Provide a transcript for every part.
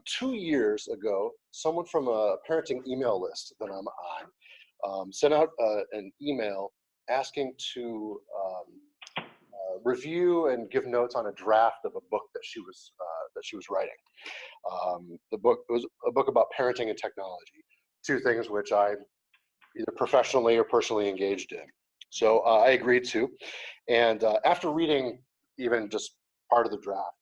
2 years ago, someone from a parenting email list that I'm on sent out an email asking to review and give notes on a draft of a book that she was writing. The book was a book about parenting and technology, two things which I'm either professionally or personally engaged in. So I agreed to, and after reading even just part of the draft,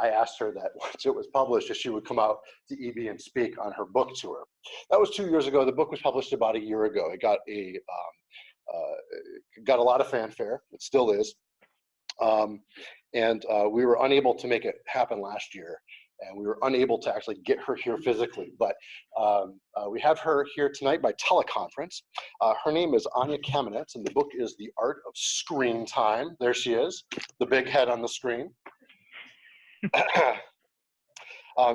I asked her that once it was published, if she would come out to EB and speak on her book tour. That was 2 years ago. The book was published about a year ago. It got a lot of fanfare. It still is. And we were unable to make it happen last year, and we were unable to actually get her here physically. But we have her here tonight by teleconference. Her name is Anya Kamenetz, and the book is The Art of Screen Time. There she is, the big head on the screen.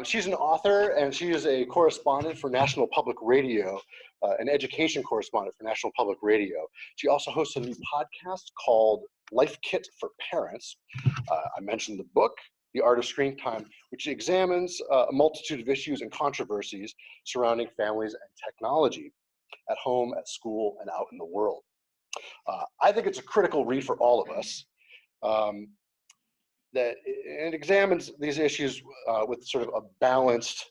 She's an author, and she is a correspondent for National Public Radio, an education correspondent for National Public Radio. She also hosts a new podcast called Life Kit for Parents. I mentioned the book, The Art of Screen Time, which examines a multitude of issues and controversies surrounding families and technology at home, at school, and out in the world. I think it's a critical read for all of us. That it examines these issues with sort of a balanced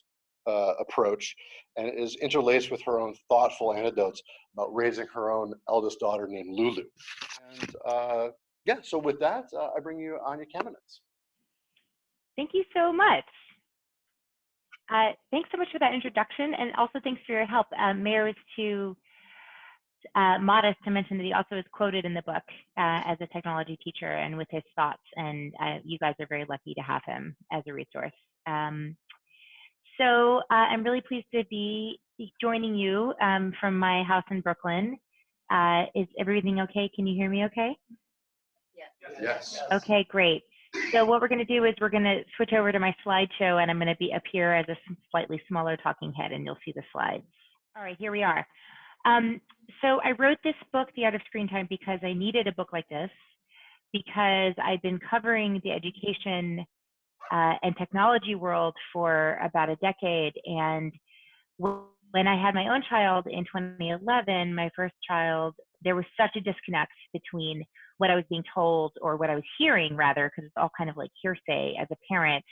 approach, and is interlaced with her own thoughtful anecdotes about raising her own eldest daughter named Lulu. And yeah, so with that, I bring you Anya Kamenetz. Thank you so much. Thanks so much for that introduction, and also thanks for your help. Mayor was too modest to mention that he also is quoted in the book as a technology teacher and with his thoughts, and you guys are very lucky to have him as a resource. So I'm really pleased to be joining you from my house in Brooklyn. Is everything okay? Can you hear me okay? Yes. Okay, great. So what we're going to do is we're going to switch over to my slideshow, and I'm going to be up here as a slightly smaller talking head, and you'll see the slides. All right, here we are. So I wrote this book, The Art of Screen Time, because I needed a book like this, because I've been covering the education and technology world for about a decade. And when I had my own child in 2011, my first child, there was such a disconnect between what I was being told, or what I was hearing rather, because it's all kind of like hearsay as a parent.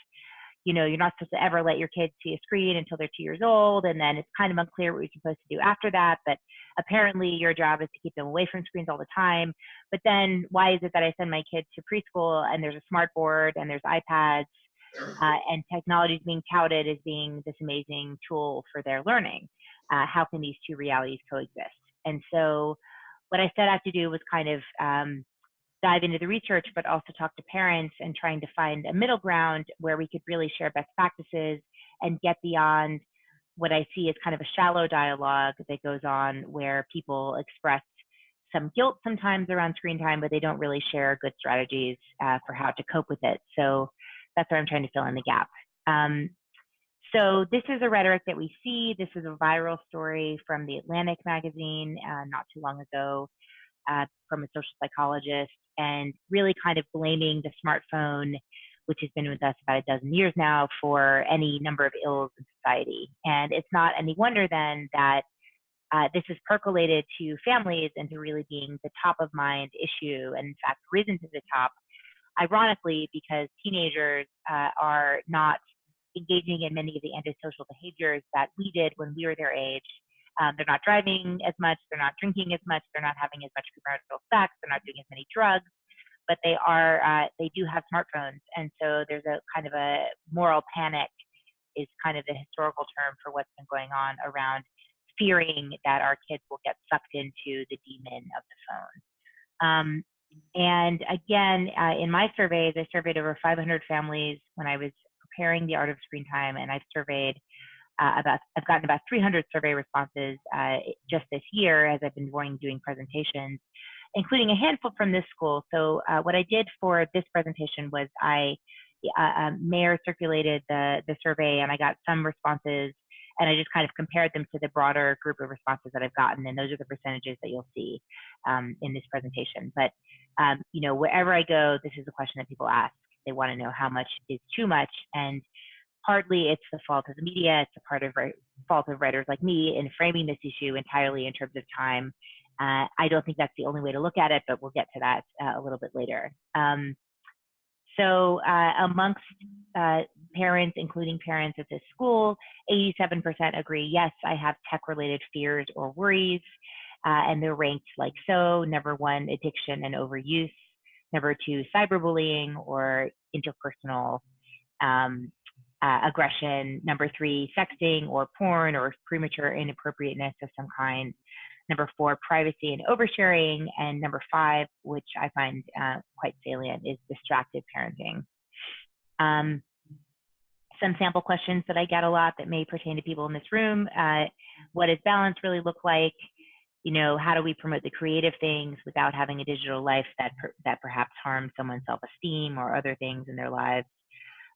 You know, you're not supposed to ever let your kids see a screen until they're 2 years old, and then it's kind of unclear what you're supposed to do after that, but apparently your job is to keep them away from screens all the time. But then why is it that I send my kids to preschool and there's a smart board and there's iPads and technology is being touted as being this amazing tool for their learning? How can these two realities coexist? And so what I set out to do was kind of dive into the research, but also talk to parents and trying to find a middle ground where we could really share best practices and get beyond what I see as kind of a shallow dialogue that goes on where people express some guilt sometimes around screen time, but they don't really share good strategies for how to cope with it. So that's where I'm trying to fill in the gap. So this is a rhetoric that we see. This is a viral story from the Atlantic magazine not too long ago from a social psychologist, and really kind of blaming the smartphone, which has been with us about a dozen years now, for any number of ills in society. And it's not any wonder then that this has percolated to families into really being the top of mind issue, and in fact risen to the top, ironically, because teenagers are not engaging in many of the antisocial behaviors that we did when we were their age. They're not driving as much, they're not drinking as much, they're not having as much premarital sex, they're not doing as many drugs, but they do have smartphones. And so there's a kind of a moral panic is kind of the historical term for what's been going on around fearing that our kids will get sucked into the demon of the phone. And again, in my surveys, I surveyed over 500 families when I was preparing The Art of Screen Time, and I've surveyed I've gotten about 300 survey responses just this year as I've been doing presentations, including a handful from this school. So what I did for this presentation was Mayor circulated the survey, and I got some responses, and I just kind of compared them to the broader group of responses that I've gotten, and those are the percentages that you'll see in this presentation. But you know, wherever I go, this is a question that people ask. They want to know how much is too much, and Partly it's the fault of the media, it's the fault of writers like me in framing this issue entirely in terms of time. I don't think that's the only way to look at it, but we'll get to that a little bit later. So amongst parents, including parents at this school, 87% agree, yes, I have tech-related fears or worries, and they're ranked like so. Number 1, addiction and overuse. Number 2, cyberbullying or interpersonal aggression. Number 3, sexting or porn or premature inappropriateness of some kind. Number 4, privacy and oversharing. And number 5, which I find quite salient, is distracted parenting. Some sample questions that I get a lot that may pertain to people in this room. What does balance really look like? You know, how do we promote the creative things without having a digital life that perhaps harms someone's self-esteem or other things in their lives?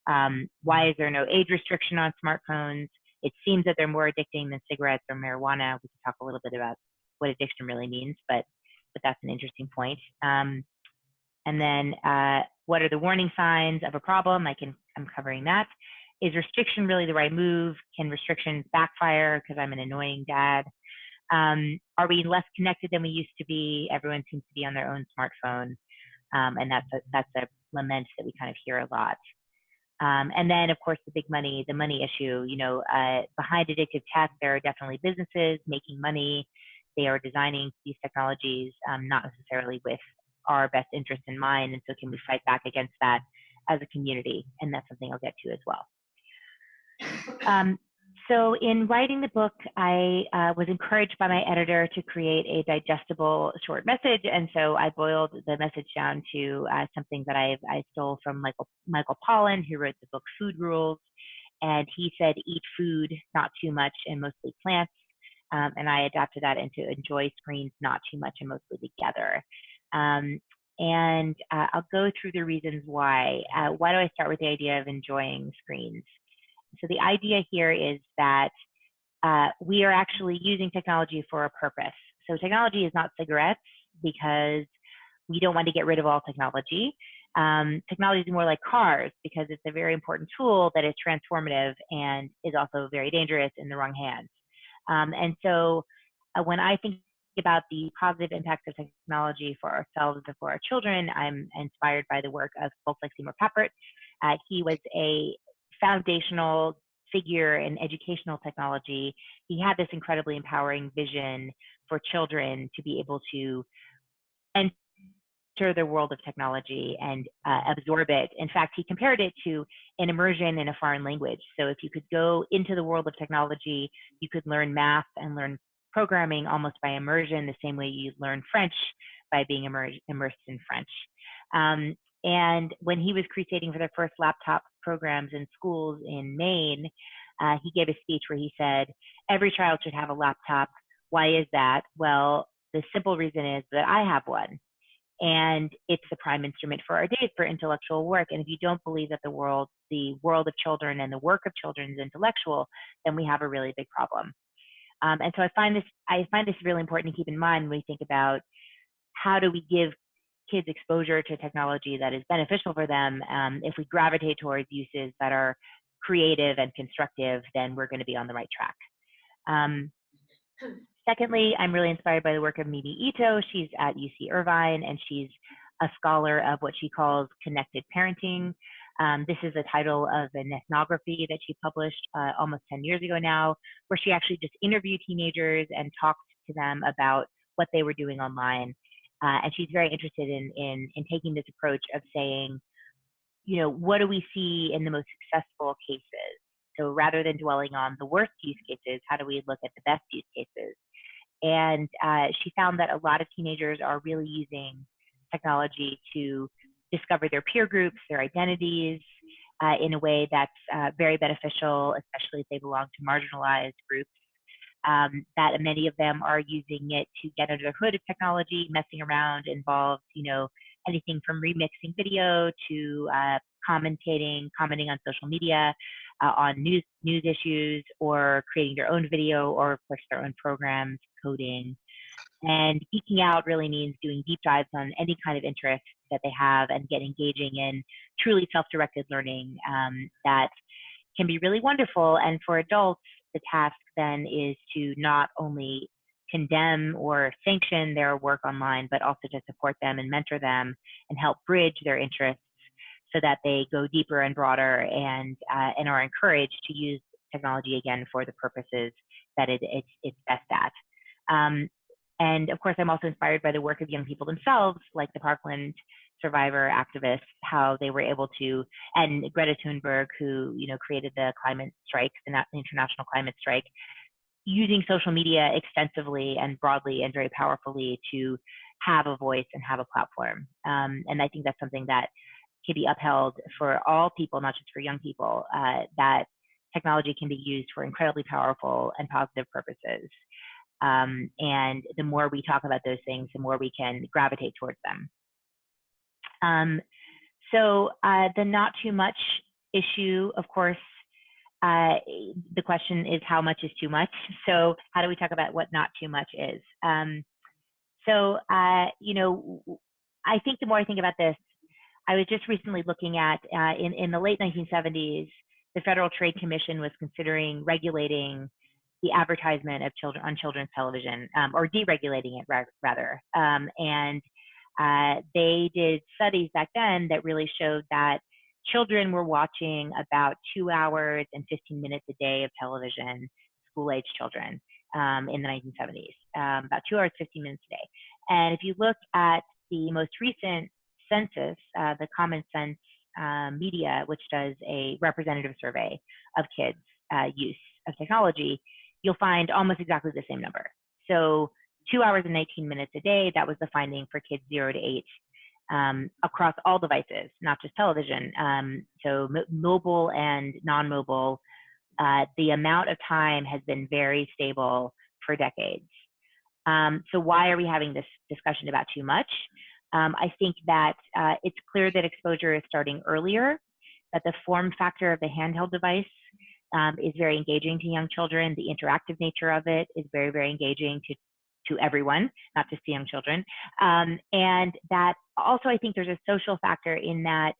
Why is there no age restriction on smartphones? It seems that they're more addicting than cigarettes or marijuana. We can talk a little bit about what addiction really means, but that's an interesting point. And then what are the warning signs of a problem? I'm covering that. Is restriction really the right move? Can restrictions backfire because I'm an annoying dad? Are we less connected than we used to be? Everyone seems to be on their own smartphone. And that's a lament that we kind of hear a lot. And then, of course, the money issue. You know, behind addictive tech, there are definitely businesses making money. They are designing these technologies, not necessarily with our best interest in mind. And so can we fight back against that as a community? And that's something I'll get to as well. So in writing the book, I was encouraged by my editor to create a digestible short message. And so I boiled the message down to something that I stole from Michael Pollan, who wrote the book Food Rules. And he said, eat food, not too much, and mostly plants. And I adapted that into enjoy screens, not too much, and mostly together. And I'll go through the reasons why. Why do I start with the idea of enjoying screens? So the idea here is that we are actually using technology for a purpose. So technology is not cigarettes because we don't want to get rid of all technology. Technology is more like cars because it's a very important tool that is transformative and is also very dangerous in the wrong hands. And so when I think about the positive impacts of technology for ourselves and for our children, I'm inspired by the work of folks like Seymour Papert. He was a foundational figure in educational technology. He had this incredibly empowering vision for children to be able to enter the world of technology and absorb it. In fact, he compared it to an immersion in a foreign language. So if you could go into the world of technology, you could learn math and learn programming almost by immersion, the same way you learn French by being immersed in French. And when he was creating for the first laptop programs in schools in Maine, he gave a speech where he said, every child should have a laptop. Why is that? Well, the simple reason is that I have one. And it's the prime instrument for our days for intellectual work. And if you don't believe that the world of children and the work of children is intellectual, then we have a really big problem. And so I find this really important to keep in mind when we think about how do we give kids exposure to technology that is beneficial for them. If we gravitate towards uses that are creative and constructive, then we're going to be on the right track. Secondly, I'm really inspired by the work of Mimi Ito. She's at UC Irvine, and she's a scholar of what she calls connected parenting. This is the title of an ethnography that she published almost 10 years ago now, where she actually just interviewed teenagers and talked to them about what they were doing online. And she's very interested in taking this approach of saying, you know, what do we see in the most successful cases? So rather than dwelling on the worst use cases, how do we look at the best use cases? And she found that a lot of teenagers are really using technology to discover their peer groups, their identities, in a way that's very beneficial, especially if they belong to marginalized groups. That many of them are using it to get under the hood of technology, messing around, involves, you know, anything from remixing video to commenting on social media, on news issues, or creating their own video, or of course their own programs, coding. And geeking out really means doing deep dives on any kind of interest that they have and get engaging in truly self-directed learning that can be really wonderful. And for adults, the task then is to not only condemn or sanction their work online, but also to support them and mentor them and help bridge their interests so that they go deeper and broader and are encouraged to use technology again for the purposes that it's best at. And of course, I'm also inspired by the work of young people themselves, like the Parkland survivor activists, how they were able to, and Greta Thunberg, who created the climate strike, the international climate strike, using social media extensively and broadly and very powerfully to have a voice and have a platform. And I think that's something that can be upheld for all people, not just for young people, that technology can be used for incredibly powerful and positive purposes. And the more we talk about those things, the more we can gravitate towards them. So the not too much issue, of course, the question is how much is too much? So how do we talk about what not too much is? So I think the more I think about this, I was just recently looking at, in the late 1970s, the Federal Trade Commission was considering regulating the advertisement of children on children's television, or deregulating it rather. And they did studies back then that really showed that children were watching about 2 hours and 15 minutes a day of television, school-age children, in the 1970s, about 2 hours, 15 minutes a day. And if you look at the most recent census, the Kamenetz Media, which does a representative survey of kids' use of technology, you'll find almost exactly the same number. So 2 hours and 19 minutes a day, that was the finding for kids 0 to 8 across all devices, not just television. So mobile and non-mobile, the amount of time has been very stable for decades. So why are we having this discussion about too much? I think that it's clear that exposure is starting earlier, that the form factor of the handheld device is very engaging to young children. The interactive nature of it is very, very engaging to everyone, not just to young children. And that also, I think there's a social factor in that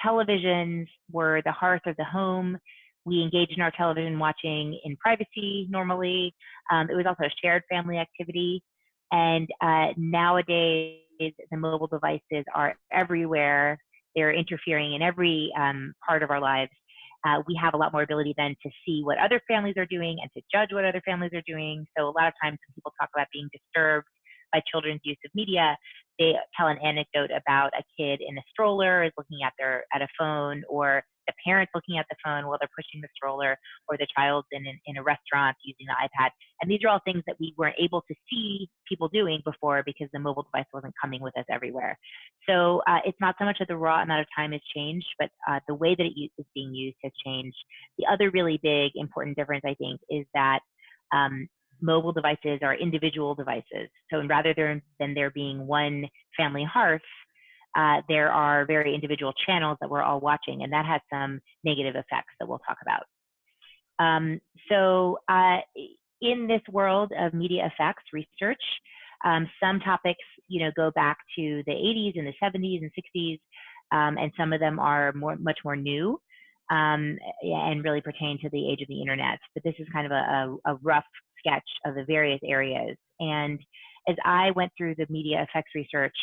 televisions were the hearth of the home. We engaged in our television watching in privacy normally. It was also a shared family activity. And nowadays, the mobile devices are everywhere. They're interfering in every part of our lives. We have a lot more ability then to see what other families are doing and to judge what other families are doing. So a lot of times when people talk about being disturbed by children's use of media, they tell an anecdote about a kid in a stroller is looking at a phone, or the parents looking at the phone while they're pushing the stroller, or the child's in a restaurant using the iPad. And these are all things that we weren't able to see people doing before because the mobile device wasn't coming with us everywhere. So it's not so much that the raw amount of time has changed, but the way that it is being used has changed. The other really big important difference, I think, is that mobile devices are individual devices. So rather than there being one family hearth, there are very individual channels that we're all watching, and that has some negative effects that we'll talk about. So in this world of media effects research, some topics go back to the 80s and the 70s and 60s, and some of them are much more new and really pertain to the age of the internet. But this is kind of a rough sketch of the various areas. And as I went through the media effects research,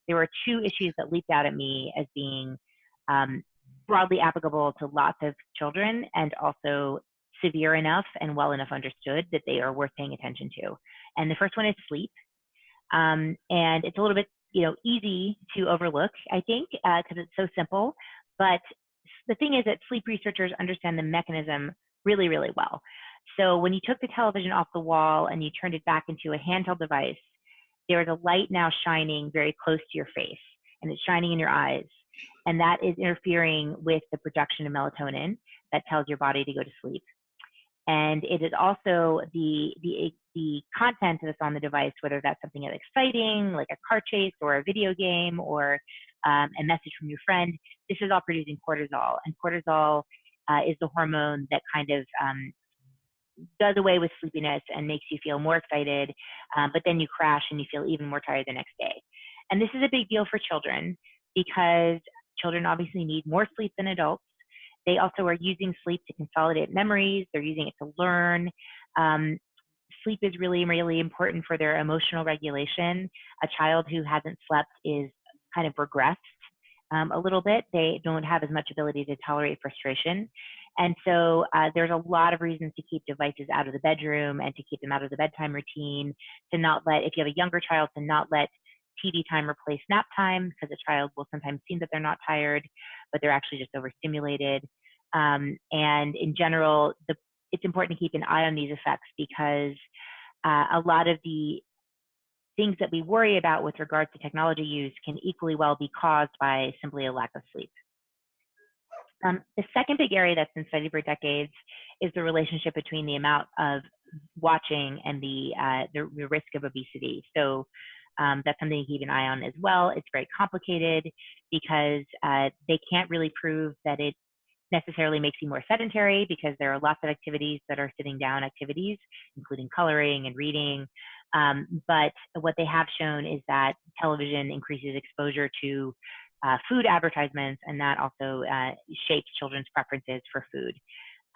there were two issues that leaped out at me as being broadly applicable to lots of children and also severe enough and well enough understood that they are worth paying attention to. And the first one is sleep. And it's a little bit easy to overlook, I think, because it's so simple. But the thing is that sleep researchers understand the mechanism really, really well. So when you took the television off the wall and you turned it back into a handheld device, there is a light now shining very close to your face, and it's shining in your eyes. And that is interfering with the production of melatonin that tells your body to go to sleep. And it is also the content that's on the device, whether that's something that's exciting, like a car chase or a video game or a message from your friend, this is all producing cortisol. And cortisol is the hormone that kind of does away with sleepiness and makes you feel more excited, but then you crash and you feel even more tired the next day. And this is a big deal for children because children obviously need more sleep than adults. They also are using sleep to consolidate memories. They're using it to learn. Sleep is really, really important for their emotional regulation. A child who hasn't slept is kind of regressed a little bit. They don't have as much ability to tolerate frustration. And so there's a lot of reasons to keep devices out of the bedroom and to keep them out of the bedtime routine, to not let, if you have a younger child, to not let TV time replace nap time, because a child will sometimes seem that they're not tired, but they're actually just overstimulated. And in general, it's important to keep an eye on these effects, because a lot of the things that we worry about with regards to technology use can equally well be caused by simply a lack of sleep. The second big area that's been studied for decades is the relationship between the amount of watching and the risk of obesity. So that's something to keep an eye on as well. It's very complicated because they can't really prove that it necessarily makes you more sedentary, because there are lots of activities that are sitting down activities, including coloring and reading. But what they have shown is that television increases exposure to food advertisements, and that also shapes children's preferences for food.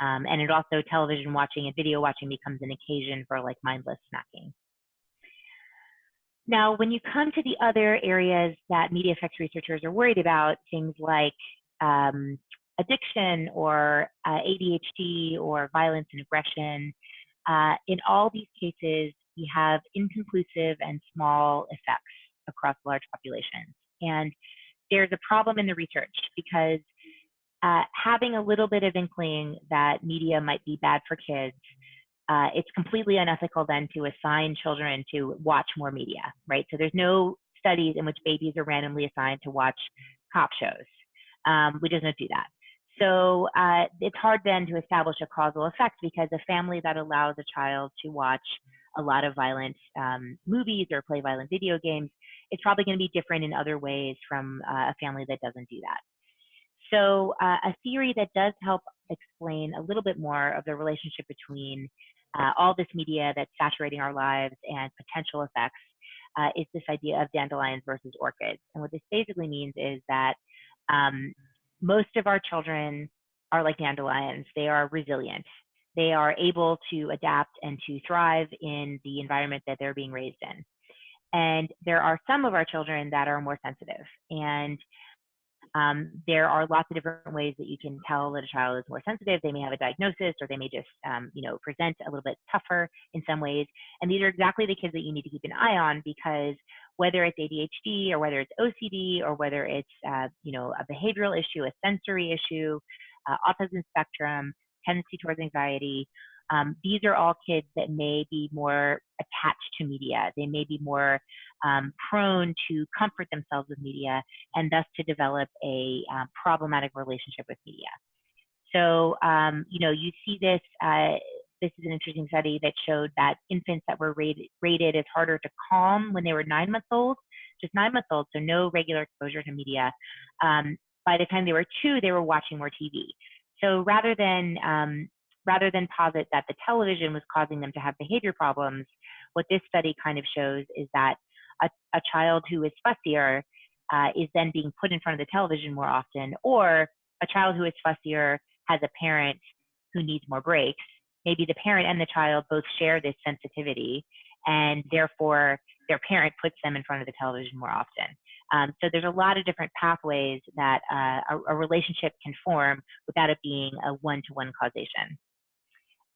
And it also, television watching and video watching becomes an occasion for like mindless snacking. Now, when you come to the other areas that media effects researchers are worried about, things like addiction or ADHD or violence and aggression, in all these cases, we have inconclusive and small effects across large populations. And there's a problem in the research, because having a little bit of inkling that media might be bad for kids, it's completely unethical then to assign children to watch more media, right? So there's no studies in which babies are randomly assigned to watch cop shows. We just don't do that. So it's hard then to establish a causal effect, because a family that allows a child to watch a lot of violent movies or play violent video games, it's probably going to be different in other ways from a family that doesn't do that. So a theory that does help explain a little bit more of the relationship between all this media that's saturating our lives and potential effects is this idea of dandelions versus orchids. And what this basically means is that most of our children are like dandelions. They are resilient. They are able to adapt and to thrive in the environment that they're being raised in. And there are some of our children that are more sensitive. And there are lots of different ways that you can tell that a child is more sensitive. They may have a diagnosis, or they may just, present a little bit tougher in some ways. And these are exactly the kids that you need to keep an eye on, because whether it's ADHD or whether it's OCD or whether it's, a behavioral issue, a sensory issue, autism spectrum, tendency towards anxiety, these are all kids that may be more attached to media. They may be more prone to comfort themselves with media, and thus to develop a problematic relationship with media. So, you see this, this is an interesting study that showed that infants that were rated as harder to calm when they were 9 months old, just 9 months old, so no regular exposure to media, by the time they were 2, they were watching more TV. So rather than posit that the television was causing them to have behavior problems, what this study kind of shows is that a child who is fussier is then being put in front of the television more often, or a child who is fussier has a parent who needs more breaks. Maybe the parent and the child both share this sensitivity, and therefore their parent puts them in front of the television more often. So there's a lot of different pathways that a relationship can form without it being a one-to-one causation.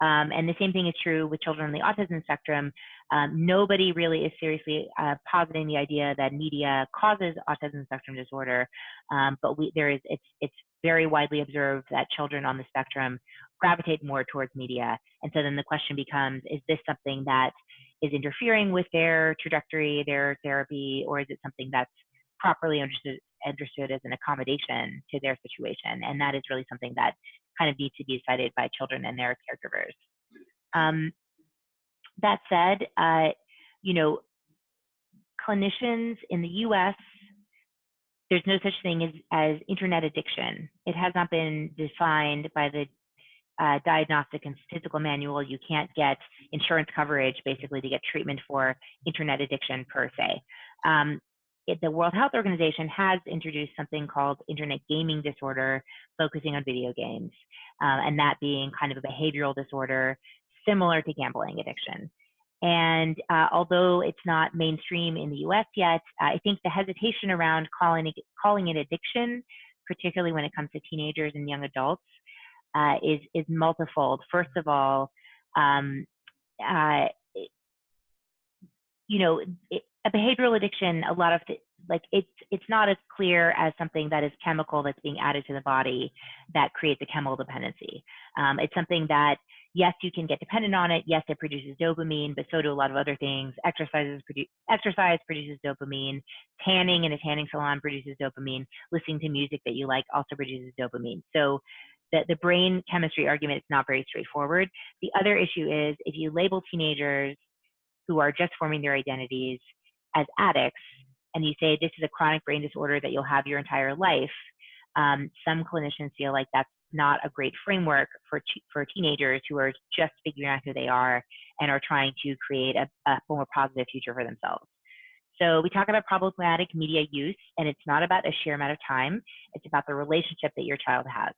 And the same thing is true with children on the autism spectrum. Nobody really is seriously positing the idea that media causes autism spectrum disorder, but it's very widely observed that children on the spectrum gravitate more towards media. And so then the question becomes, is this something that is interfering with their trajectory, their therapy, or is it something that's properly understood as an accommodation to their situation? And that is really something that kind of needs to be decided by children and their caregivers. That said, clinicians in the US, there's no such thing as internet addiction. It has not been defined by the Diagnostic and Statistical Manual. You can't get insurance coverage basically to get treatment for internet addiction per se. the World Health Organization has introduced something called internet gaming disorder, focusing on video games, and that being kind of a behavioral disorder similar to gambling addiction. And although it's not mainstream in the US yet, I think the hesitation around calling it addiction, particularly when it comes to teenagers and young adults, is multifold. First of all, a behavioral addiction, a lot of it's not as clear as something that is chemical that's being added to the body that creates a chemical dependency. It's something that, yes, you can get dependent on it. Yes, it produces dopamine, but so do a lot of other things. Exercise produces dopamine. Tanning in a tanning salon produces dopamine. Listening to music that you like also produces dopamine. So the brain chemistry argument is not very straightforward. The other issue is if you label teenagers who are just forming their identities as addicts, and you say this is a chronic brain disorder that you'll have your entire life, some clinicians feel like that's not a great framework for teenagers who are just figuring out who they are and are trying to create a more positive future for themselves. So we talk about problematic media use, and it's not about a sheer amount of time. It's about the relationship that your child has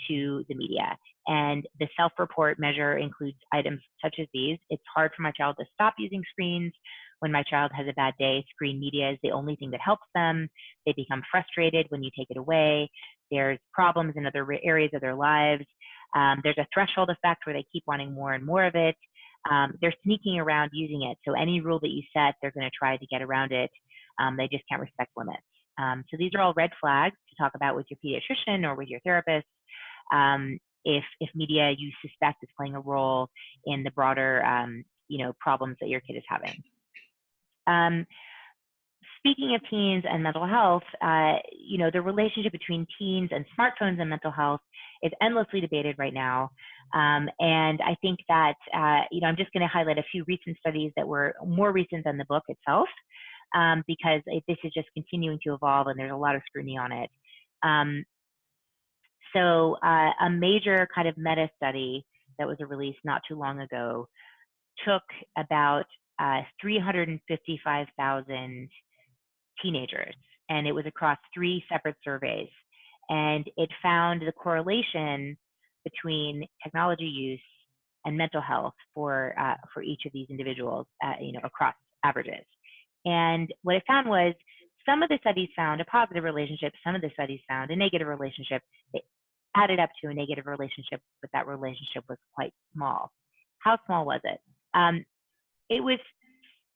to the media. And the self-report measure includes items such as these. It's hard for my child to stop using screens. When my child has a bad day, screen media is the only thing that helps them. They become frustrated when you take it away. There's problems in other areas of their lives. There's a threshold effect where they keep wanting more and more of it. They're sneaking around using it. So any rule that you set, they're going to try to get around it. They just can't respect limits. So these are all red flags to talk about with your pediatrician or with your therapist. If media you suspect is playing a role in the broader problems that your kid is having. Speaking of teens and mental health, the relationship between teens and smartphones and mental health is endlessly debated right now. And I think that, I'm just going to highlight a few recent studies that were more recent than the book itself, because this is just continuing to evolve and there's a lot of scrutiny on it. So a major kind of meta study that was released not too long ago took about 355,000 teenagers, and it was across 3 separate surveys. And it found the correlation between technology use and mental health for each of these individuals, across averages. And what it found was some of the studies found a positive relationship, some of the studies found a negative relationship. It added up to a negative relationship, but that relationship was quite small. How small was it?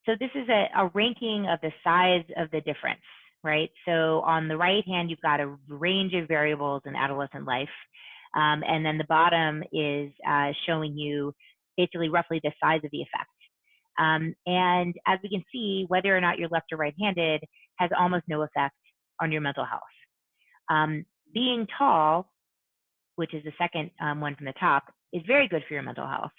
So this is a ranking of the size of the difference, right? So on the right hand, you've got a range of variables in adolescent life. And then the bottom is showing you basically roughly the size of the effect. And as we can see, whether or not you're left or right-handed has almost no effect on your mental health. Being tall, which is the second one from the top, is very good for your mental health.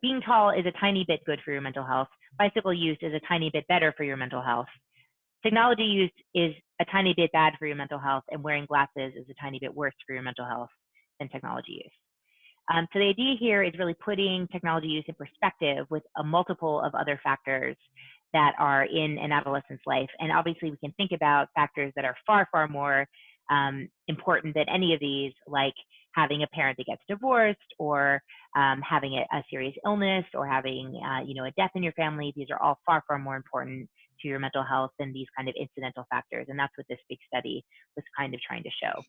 Being tall is a tiny bit good for your mental health. Bicycle use is a tiny bit better for your mental health. Technology use is a tiny bit bad for your mental health, and wearing glasses is a tiny bit worse for your mental health than technology use. So the idea here is really putting technology use in perspective with a multiple of other factors that are in an adolescent's life. And obviously we can think about factors that are far, far more important than any of these, like having a parent that gets divorced, or having a serious illness, or having a death in your family. These are all far, far more important to your mental health than these kind of incidental factors. And that's what this big study was kind of trying to show.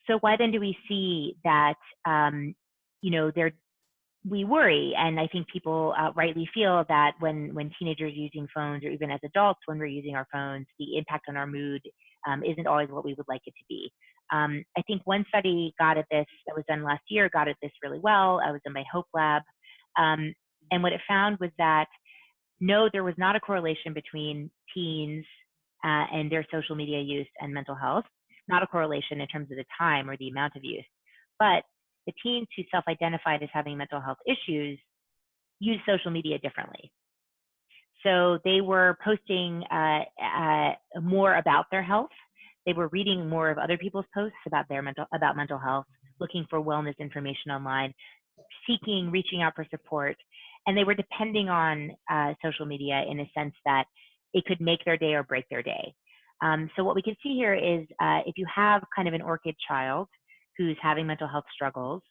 So why then do we see that, we worry, and I think people rightly feel that when teenagers are using phones, or even as adults when we're using our phones, the impact on our mood isn't always what we would like it to be. I think one study got at this that was done last year got at this really well. I was in my Hope lab. And what it found was that, no, there was not a correlation between teens and their social media use and mental health, not a correlation in terms of the time or the amount of use. But the teens who self-identified as having mental health issues use social media differently. So they were posting more about their health. They were reading more of other people's posts about mental health, looking for wellness information online, reaching out for support. and they were depending on social media in a sense that it could make their day or break their day. So what we can see here is if you have kind of an orchid child who's having mental health struggles,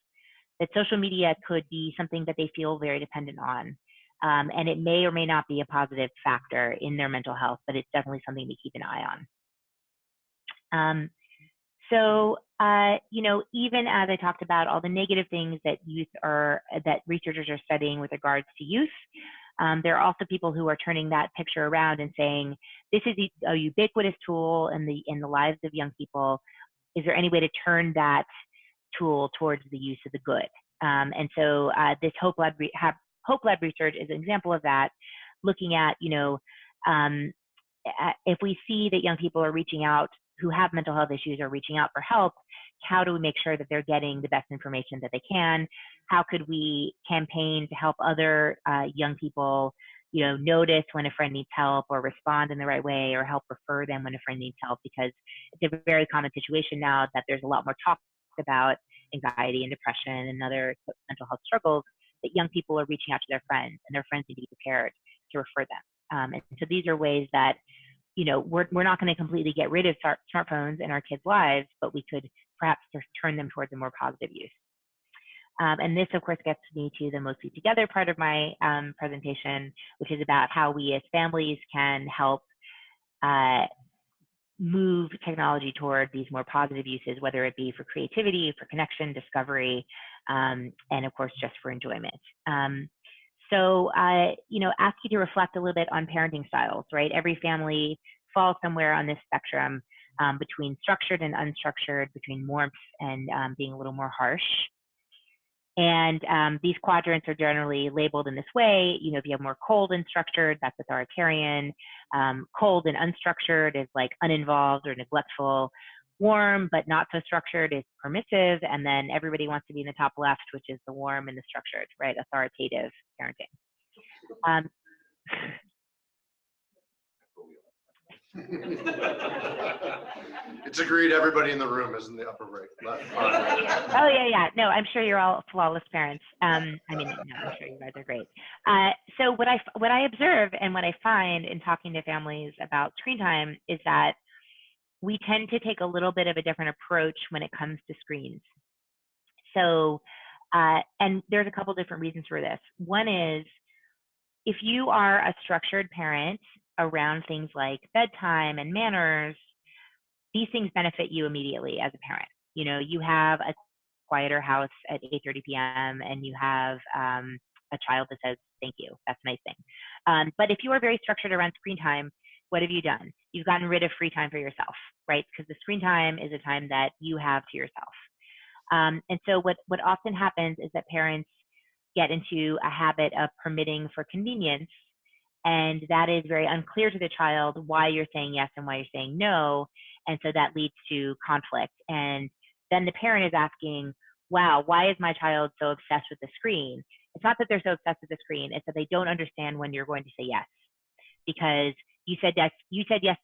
that social media could be something that they feel very dependent on. And it may or may not be a positive factor in their mental health, but it's definitely something to keep an eye on. You know, even as I talked about all the negative things that that researchers are studying with regards to youth, there are also people who are turning that picture around and saying, this is a ubiquitous tool in the lives of young people. Is there any way to turn that tool towards the use of the good? And so this Hope Lab research is an example of that, looking at, you know, if we see that young people are reaching out who have mental health issues are reaching out for help, how do we make sure that they're getting the best information that they can? How could we campaign to help other young people, you know, notice when a friend needs help or respond in the right way or help refer them when a friend needs help? Because it's a very common situation now that there's a lot more talk about anxiety and depression and other mental health struggles, that young people are reaching out to their friends, and their friends need to be prepared to refer them. And so these are ways that, you know, we're not going to completely get rid of smartphones in our kids' lives, but we could perhaps turn them towards a more positive use. And this, of course, gets me to the mostly together part of my presentation, which is about how we as families can help move technology toward these more positive uses, whether it be for creativity, for connection, discovery, and of course, just for enjoyment. You know, ask you to reflect a little bit on parenting styles, right? Every family falls somewhere on this spectrum between structured and unstructured, between warmth and being a little more harsh. And these quadrants are generally labeled in this way. You know, if you have more cold and structured, that's authoritarian. Cold and unstructured is like uninvolved or neglectful. Warm but not so structured is permissive. And then everybody wants to be in the top left, which is the warm and the structured, right? Authoritative parenting. It's agreed everybody in the room is in the upper right, left. Oh, yeah. No, I'm sure you're all flawless parents. I mean, no, I'm sure you guys are great. So what I observe and what I find in talking to families about screen time is that we tend to take a little bit of a different approach when it comes to screens. So, and there's a couple different reasons for this. One is, if you are a structured parent around things like bedtime and manners, these things benefit you immediately as a parent. You know, you have a quieter house at 8:30 p.m. and you have a child that says, thank you, that's a nice thing. But if you are very structured around screen time, what have you done? You've gotten rid of free time for yourself, right? Because the screen time is a time that you have to yourself. And so what often happens is that parents get into a habit of permitting for convenience, and that is very unclear to the child why you're saying yes and why you're saying no, and so that leads to conflict. And then the parent is asking, wow, why is my child so obsessed with the screen? It's not that they're so obsessed with the screen, it's that they don't understand when you're going to say yes, because you said yes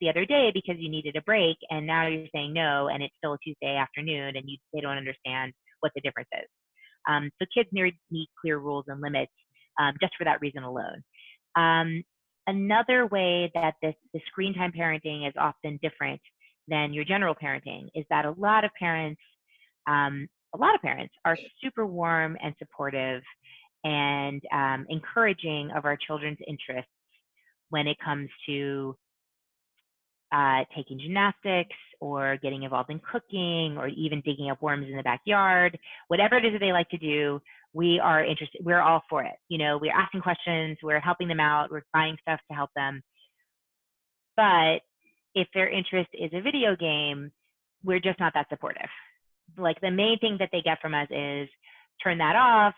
the other day because you needed a break, and now you're saying no, and it's still a Tuesday afternoon, and they don't understand what the difference is. So kids need clear rules and limits just for that reason alone. Another way that the screen time parenting is often different than your general parenting is that a lot of parents are super warm and supportive and encouraging of our children's interests when it comes to taking gymnastics or getting involved in cooking or even digging up worms in the backyard. Whatever it is that they like to do, we are interested. We're all for it. You know, we're asking questions, we're helping them out, we're buying stuff to help them. But if their interest is a video game, we're just not that supportive. Like, the main thing that they get from us is, turn that off.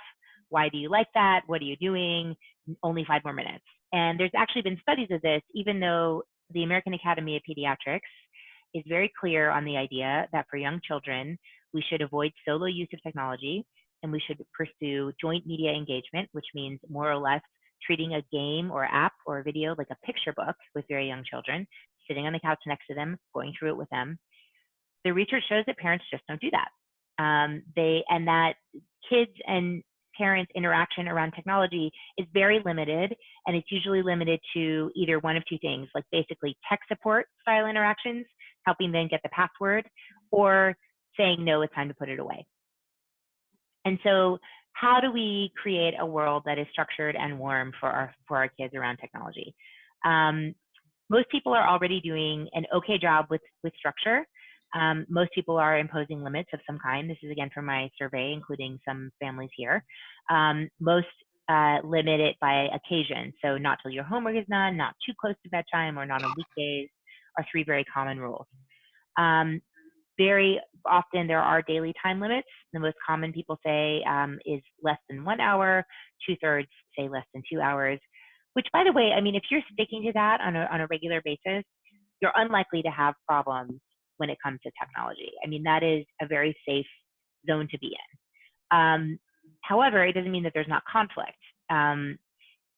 Why do you like that? What are you doing? Only 5 more minutes. And there's actually been studies of this, even though the American Academy of Pediatrics is very clear on the idea that for young children, we should avoid solo use of technology, and we should pursue joint media engagement, which means more or less treating a game or app or a video like a picture book with very young children, sitting on the couch next to them, going through it with them. The research shows that parents just don't do that. And that kids and parents' interaction around technology is very limited, and it's usually limited to either one of two things, like basically tech support style interactions, helping them get the password, or saying, no, it's time to put it away. And so how do we create a world that is structured and warm for our kids around technology? Most people are already doing an okay job with structure. Most people are imposing limits of some kind. This is again from my survey, including some families here. Most limit it by occasion. So not till your homework is done, not too close to bedtime, or not on weekdays are three very common rules. Very often there are daily time limits. The most common people say is less than 1 hour. 2/3 say less than 2 hours, which, by the way, I mean, if you're sticking to that on a regular basis, you're unlikely to have problems when it comes to technology. I mean, that is a very safe zone to be in. However, it doesn't mean that there's not conflict. And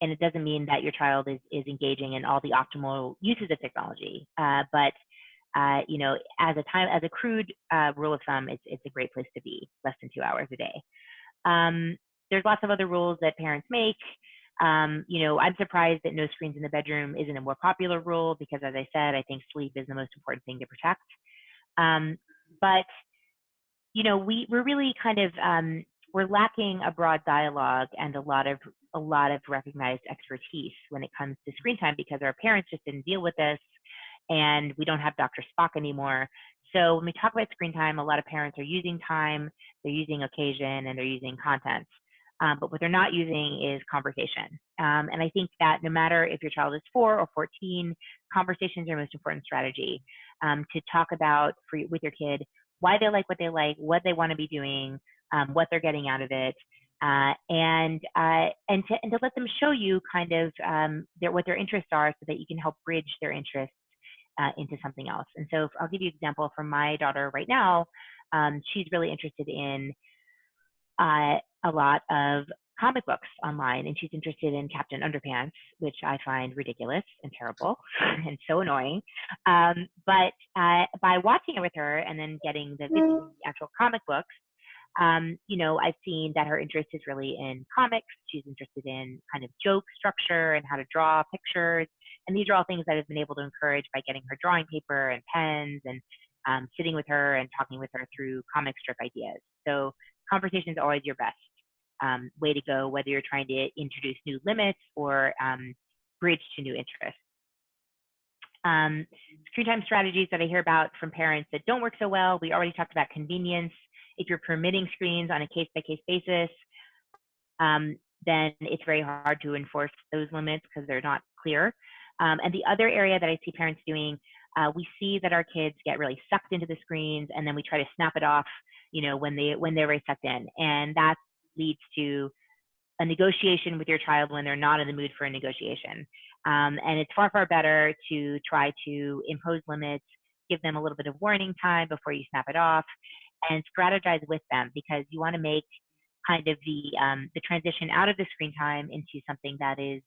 it doesn't mean that your child is engaging in all the optimal uses of technology. But you know, as a crude rule of thumb, it's a great place to be, less than 2 hours a day. There's lots of other rules that parents make. You know, I'm surprised that no screens in the bedroom isn't a more popular rule because, as I said, I think sleep is the most important thing to protect. But, you know, we're really kind of, we're lacking a broad dialogue and a lot of recognized expertise when it comes to screen time because our parents just didn't deal with this. And we don't have Dr. Spock anymore. So when we talk about screen time, a lot of parents are using time, they're using occasion, and they're using content. But what they're not using is conversation. And I think that no matter if your child is 4 or 14, conversations are the most important strategy to talk about with your kid why they like, what they want to be doing, what they're getting out of it, and to let them show you kind of what their interests are so that you can help bridge their interests into something else. And so I'll give you an example from my daughter right now. She's really interested in a lot of comic books online, and she's interested in Captain Underpants, which I find ridiculous and terrible and so annoying. But by watching it with her and then getting the actual comic books, you know, I've seen that her interest is really in comics. She's interested in kind of joke structure and how to draw pictures. And these are all things that I've been able to encourage by getting her drawing paper and pens and sitting with her and talking with her through comic strip ideas. So conversation is always your best way to go, whether you're trying to introduce new limits or bridge to new interests. Screen time strategies that I hear about from parents that don't work so well. We already talked about convenience. If you're permitting screens on a case-by-case basis, then it's very hard to enforce those limits because they're not clear. And the other area that I see parents doing, we see that our kids get really sucked into the screens, and then we try to snap it off, you know, when they're very sucked in, and that leads to a negotiation with your child when they're not in the mood for a negotiation. And it's far, far better to try to impose limits, give them a little bit of warning time before you snap it off, and strategize with them, because you want to make kind of the transition out of the screen time into something that is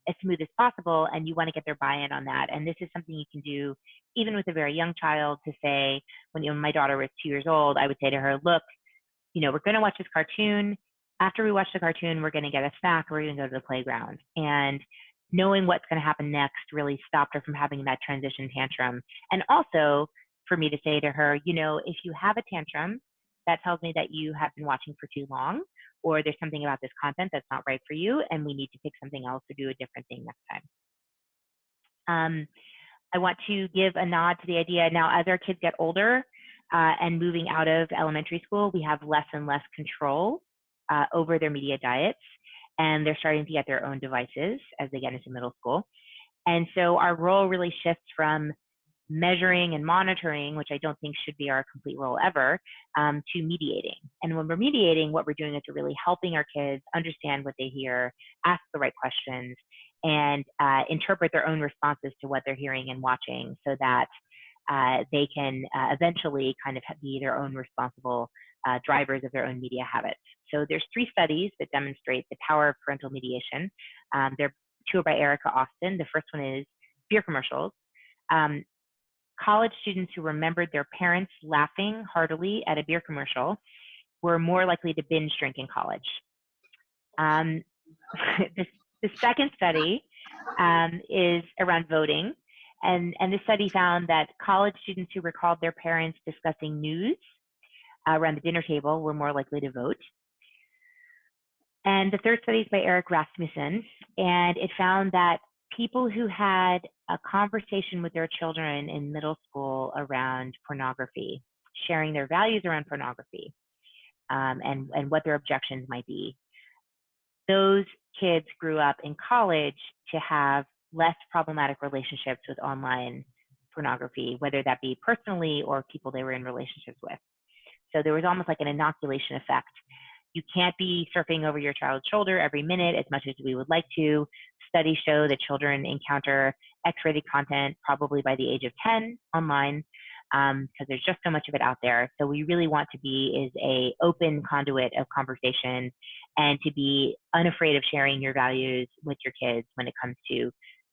as smooth as possible, and you want to get their buy-in on that. And this is something you can do even with a very young child. To say, when my daughter was 2 years old, I would say to her, look, you know, we're going to watch this cartoon. After we watch the cartoon, we're going to get a snack, we're going to go to the playground. And knowing what's going to happen next really stopped her from having that transition tantrum. And also for me to say to her, you know, if you have a tantrum, that tells me that you have been watching for too long, or there's something about this content that's not right for you, and we need to pick something else or do a different thing next time. I want to give a nod to the idea now, as our kids get older and moving out of elementary school, we have less and less control over their media diets, and they're starting to get their own devices as they get into middle school. And so our role really shifts from measuring and monitoring, which I don't think should be our complete role ever, to mediating. And when we're mediating, what we're doing is we're really helping our kids understand what they hear, ask the right questions, and interpret their own responses to what they're hearing and watching, so that they can eventually kind of be their own responsible drivers of their own media habits. So there's 3 studies that demonstrate the power of parental mediation. They're 2 by Erica Austin. The first one is beer commercials. College students who remembered their parents laughing heartily at a beer commercial were more likely to binge drink in college. Um, the second study is around voting. And the study found that college students who recalled their parents discussing news around the dinner table were more likely to vote. And the third study is by Eric Rasmussen, and it found that people who had a conversation with their children in middle school around pornography, sharing their values around pornography, and what their objections might be, those kids grew up in college to have less problematic relationships with online pornography, whether that be personally or people they were in relationships with. So there was almost like an inoculation effect. You can't be surfing over your child's shoulder every minute as much as we would like to. Studies show that children encounter X-rated content probably by the age of 10 online, because there's just so much of it out there. So we really want to be is a open conduit of conversation, and to be unafraid of sharing your values with your kids when it comes to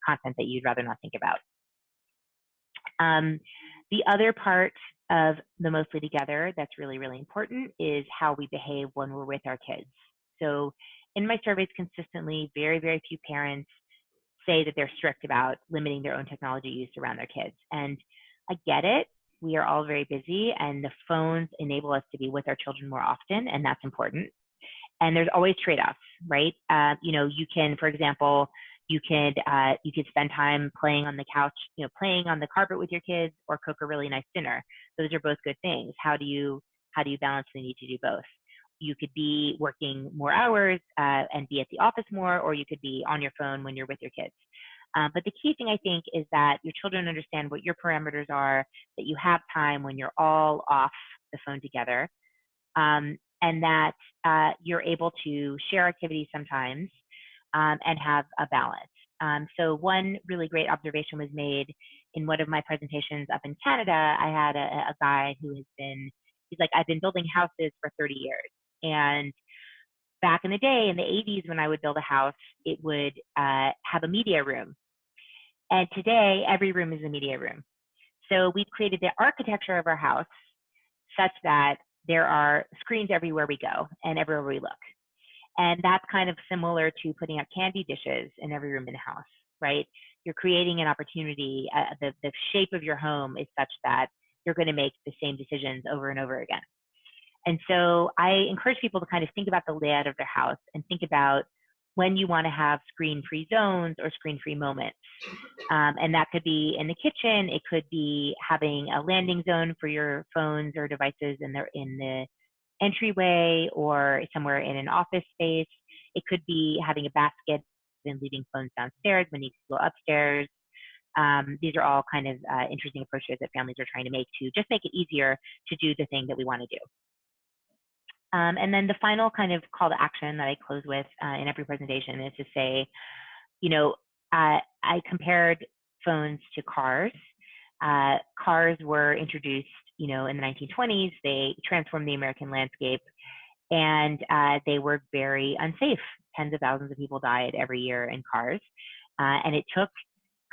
content that you'd rather not think about. The other part of the Mostly Together that's really, really important is how we behave when we're with our kids. So in my surveys consistently, very, very few parents say that they're strict about limiting their own technology use around their kids. And I get it. We are all very busy, and the phones enable us to be with our children more often, and that's important. And there's always trade-offs, right? You can, for example, you could spend time playing on the couch, playing on the carpet with your kids, or cook a really nice dinner. Those are both good things. How do you balance the need to do both? You could be working more hours and be at the office more, or you could be on your phone when you're with your kids. But the key thing, I think, is that your children understand what your parameters are, that you have time when you're all off the phone together, and that you're able to share activities sometimes, and have a balance. So one really great observation was made in one of my presentations up in Canada. I had a guy who he's like, I've been building houses for 30 years. And back in the day, in the 80s, when I would build a house, it would have a media room. And today, every room is a media room. So we've created the architecture of our house such that there are screens everywhere we go and everywhere we look. And that's kind of similar to putting up candy dishes in every room in the house, right? You're creating an opportunity. The shape of your home is such that you're going to make the same decisions over and over again. And so I encourage people to kind of think about the layout of their house and think about when you want to have screen-free zones or screen-free moments. And that could be in the kitchen. It could be having a landing zone for your phones or devices in the entryway or somewhere in an office space. It could be having a basket and leaving phones downstairs when you go upstairs. These are all kind of interesting approaches that families are trying to make to just make it easier to do the thing that we want to do. And then the final kind of call to action that I close with in every presentation is to say, I compared phones to cars. Cars were introduced, in the 1920s. They transformed the American landscape, and they were very unsafe. Tens of thousands of people died every year in cars. And it took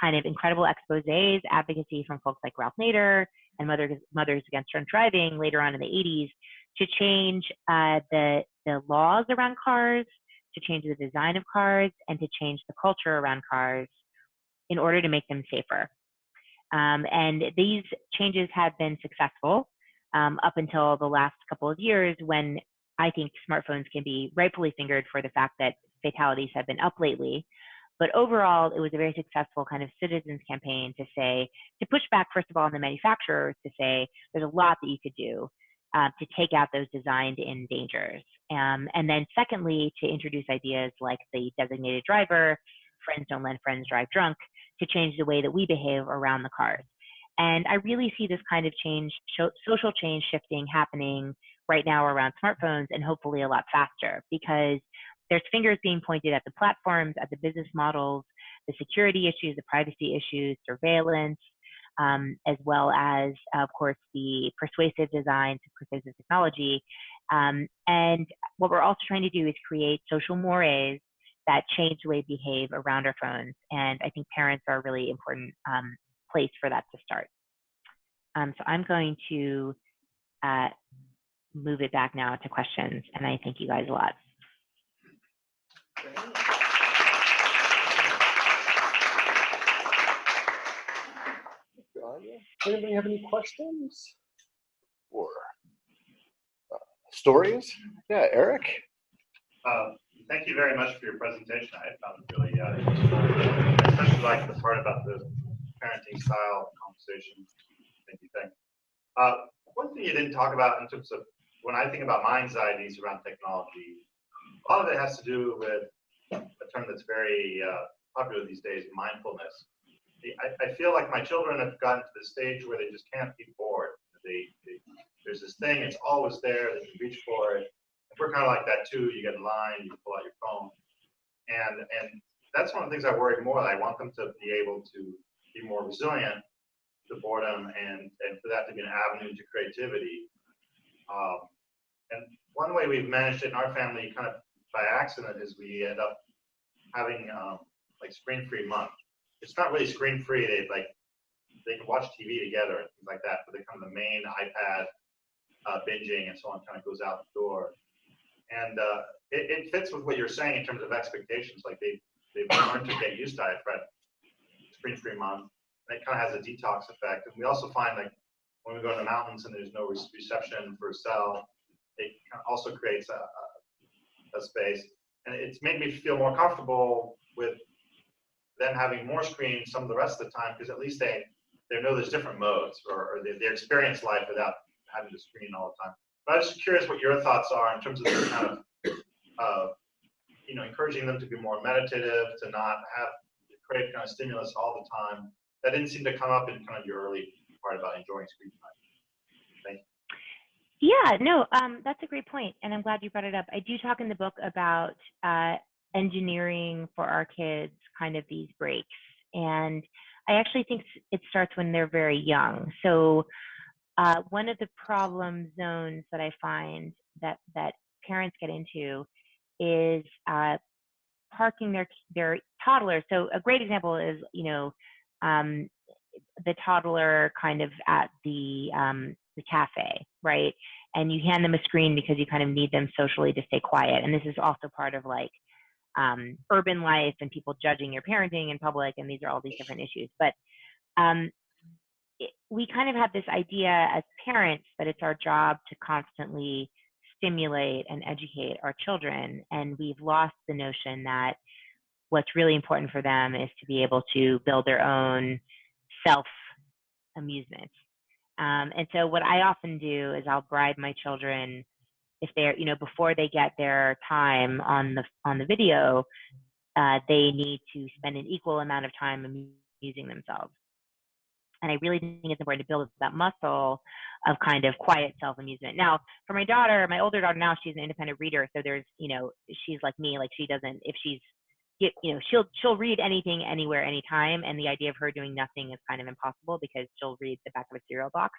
kind of incredible exposés, advocacy from folks like Ralph Nader and Mothers Against Drunk Driving later on in the 80s to change the laws around cars, to change the design of cars, and to change the culture around cars in order to make them safer. And these changes have been successful up until the last couple of years, when I think smartphones can be rightfully fingered for the fact that fatalities have been up lately. But overall, it was a very successful kind of citizens campaign to push back, first of all, on the manufacturers, to say there's a lot that you could do to take out those designed in dangers. And then secondly, to introduce ideas like the designated driver, friends don't let friends drive drunk, to change the way that we behave around the cars. And I really see this kind of change, social change shifting happening right now around smartphones, and hopefully a lot faster, because there's fingers being pointed at the platforms, at the business models, the security issues, the privacy issues, surveillance, as well as, of course, the persuasive design, persuasive technology. And what we're also trying to do is create social mores that change the way we behave around our phones. And I think parents are a really important place for that to start. So I'm going to move it back now to questions, and I thank you guys a lot. Anybody have any questions or stories? Yeah, Eric. Thank you very much for your presentation. I found it really useful. I especially like the part about the parenting style conversation. Thank you. One thing you didn't talk about in terms of when I think about my anxieties around technology, a lot of it has to do with a term that's very popular these days, mindfulness. I feel like my children have gotten to the stage where they just can't be bored. There's this thing, it's always there, they can reach for it. We're kind of like that too. You get in line, you pull out your phone. And that's one of the things I worry more. I want them to be able to be more resilient to boredom and for that to be an avenue to creativity. And one way we've managed it in our family kind of by accident is we end up having like screen-free month. It's not really screen-free. They can watch TV together and things like that, but they kind of the main iPad binging and so on kind of goes out the door. And it fits with what you're saying in terms of expectations. Like they've learned to get used to it, right? Screen-free month, and it kind of has a detox effect. And we also find like when we go to the mountains and there's no reception for cell, it kind of also creates a space. And it's made me feel more comfortable with them having more screens some of the rest of the time, because at least they know there's different modes, or they experience life without having to screen all the time. But I was just curious what your thoughts are in terms of the kind of, encouraging them to be more meditative, to not have crave kind of stimulus all the time. That didn't seem to come up in kind of your early part about enjoying screen time. Thank you. Yeah, no, that's a great point, and I'm glad you brought it up. I do talk in the book about engineering for our kids kind of these breaks, and I actually think it starts when they're very young. So one of the problem zones that I find that parents get into is parking their toddler. So a great example is, the toddler kind of at the cafe, right? And you hand them a screen because you kind of need them socially to stay quiet. And this is also part of like urban life and people judging your parenting in public, and these are all these different issues. But we kind of have this idea as parents that it's our job to constantly stimulate and educate our children, and we've lost the notion that what's really important for them is to be able to build their own self-amusement. And so what I often do is I'll bribe my children, if they're, before they get their time on the video, they need to spend an equal amount of time amusing themselves. And I really think it's important to build that muscle of kind of quiet self-amusement. Now, for my daughter, my older daughter now, she's an independent reader. So there's, she's like me, like she doesn't, if she's, she'll read anything, anywhere, anytime. And the idea of her doing nothing is kind of impossible because she'll read the back of a cereal box.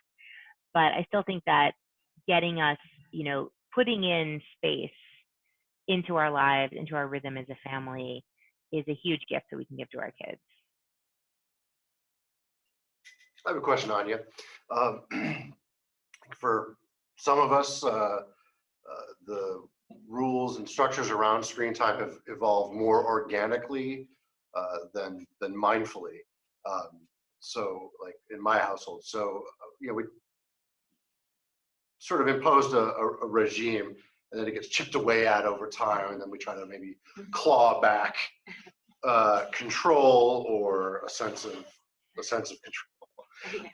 But I still think that getting us, putting in space into our lives, into our rhythm as a family is a huge gift that we can give to our kids. I have a question, Anya. For some of us, the rules and structures around screen time have evolved more organically than mindfully. So, like in my household, we sort of imposed a regime, and then it gets chipped away at over time, and then we try to maybe claw back control or a sense of control.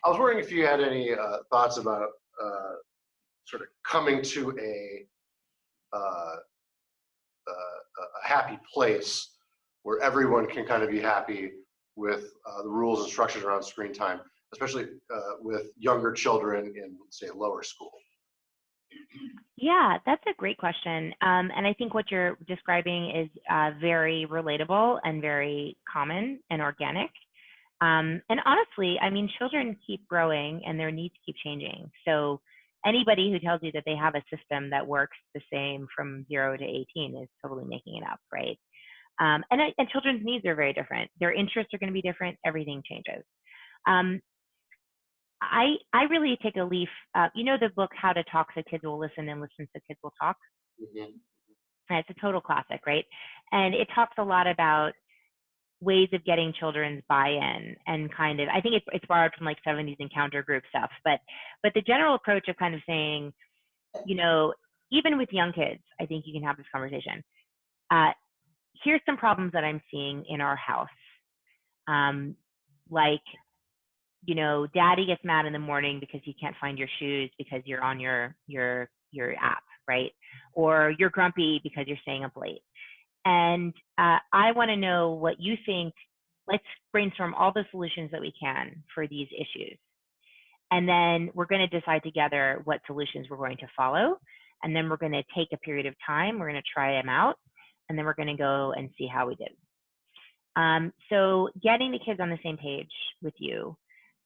I was wondering if you had any thoughts about sort of coming to a happy place where everyone can kind of be happy with the rules and structures around screen time, especially with younger children in, say, lower school. Yeah, that's a great question. And I think what you're describing is very relatable and very common and organic. And honestly, I mean, children keep growing and their needs keep changing. So anybody who tells you that they have a system that works the same from 0 to 18 is totally making it up, right? And children's needs are very different. Their interests are going to be different. Everything changes. I really take a leaf, the book, How to Talk So Kids Will Listen and Listen So Kids Will Talk? Mm-hmm. And it's a total classic, right? And it talks a lot about ways of getting children's buy-in and kind of, I think it's borrowed from like 70s encounter group stuff, but the general approach of kind of saying, you know, even with young kids, I think you can have this conversation. Here's some problems that I'm seeing in our house. Like, you know, daddy gets mad in the morning because he can't find your shoes because you're on your app, right? Or you're grumpy because you're staying up late. And I want to know what you think. Let's brainstorm all the solutions that we can for these issues. And then we're going to decide together what solutions we're going to follow. And then we're going to take a period of time. We're going to try them out. And then we're going to go and see how we did. So getting the kids on the same page with you,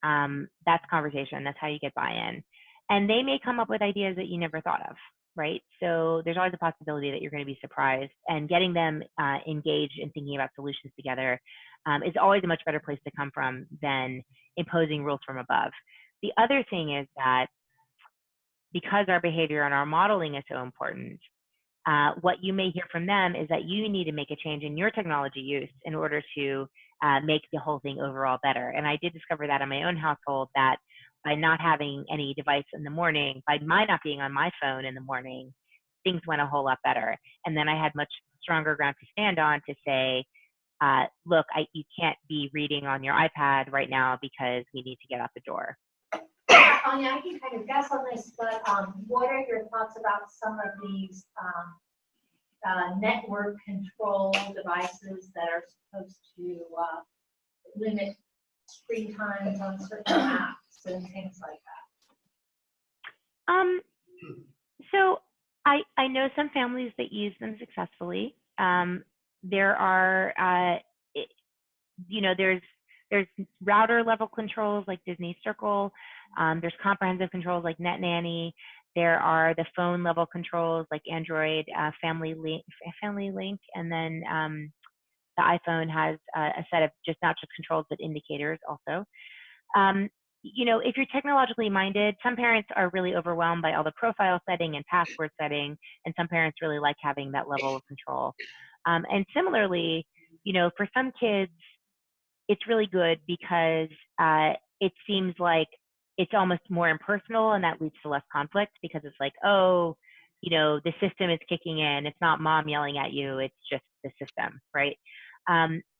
that's conversation. That's how you get buy-in. And they may come up with ideas that you never thought of, right? So there's always a possibility that you're going to be surprised, and getting them engaged in thinking about solutions together is always a much better place to come from than imposing rules from above. The other thing is that because our behavior and our modeling is so important, what you may hear from them is that you need to make a change in your technology use in order to make the whole thing overall better. And I did discover that in my own household, that by not having any device in the morning, by my not being on my phone in the morning, things went a whole lot better. And then I had much stronger ground to stand on to say, look, you can't be reading on your iPad right now because we need to get out the door. Anya, I can kind of guess on this, but what are your thoughts about some of these network control devices that are supposed to limit screen times on certain apps and things like that? So I know some families that use them successfully. There are, you know, there's router level controls like Disney Circle. There's comprehensive controls like NetNanny. There are the phone level controls like Android Family Link, and then the iPhone has a set of not just controls but indicators also. You know, if you're technologically minded, some parents are really overwhelmed by all the profile setting and password setting, and some parents really like having that level of control. And similarly, you know, for some kids, it's really good because it seems like it's almost more impersonal, and that leads to less conflict because it's like, oh, you know, the system is kicking in. It's not mom yelling at you. It's just the system, right?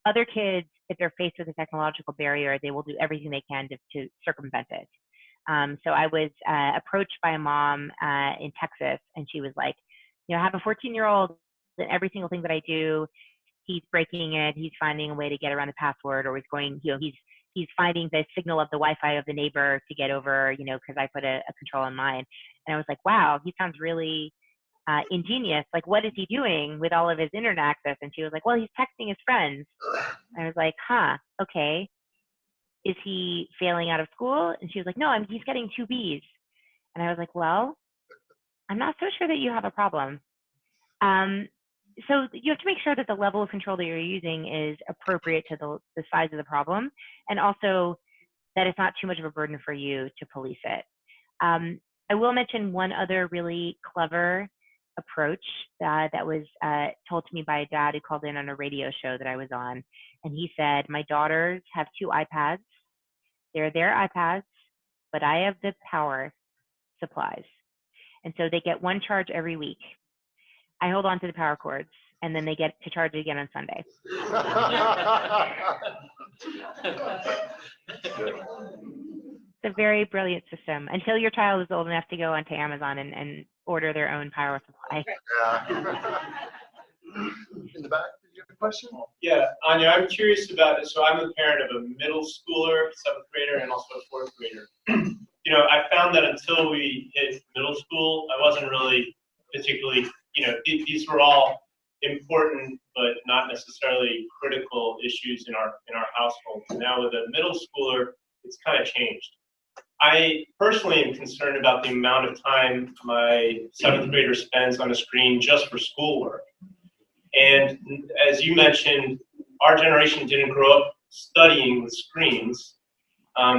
Other kids, if they're faced with a technological barrier, they will do everything they can to circumvent it. So I was approached by a mom in Texas, and she was like, you know, I have a 14-year-old, and every single thing that I do, he's breaking it. He's finding a way to get around the password, or he's going, you know, he's finding the signal of the Wi-Fi of the neighbor to get over, you know, because I put a control on mine. And I was like, wow, he sounds really ingenious. Like, what is he doing with all of his internet access? And she was like, well, he's texting his friends. I was like, huh, okay. Is he failing out of school? And she was like, no, he's getting 2 Bs. And I was like, well, I'm not so sure that you have a problem. So you have to make sure that the level of control that you're using is appropriate to the size of the problem, and also that it's not too much of a burden for you to police it. I will mention one other really clever approach that was told to me by a dad who called in on a radio show that I was on. And he said, my daughters have 2 iPads. They're their iPads, but I have the power supplies. And so they get 1 charge every week. I hold on to the power cords, and then they get to charge it again on Sunday. It's a very brilliant system until your child is old enough to go onto Amazon and order their own power supply. Yeah. In the back, did you have a question? Yeah, Anya, I'm curious about it. So I'm the parent of a middle schooler, 7th grader, and also a 4th grader. You know, I found that until we hit middle school, I wasn't really particularly, you know, these were all important but not necessarily critical issues in our household. And now with a middle schooler, it's kind of changed. I personally am concerned about the amount of time my 7th grader spends on a screen just for schoolwork. And as you mentioned, our generation didn't grow up studying with screens.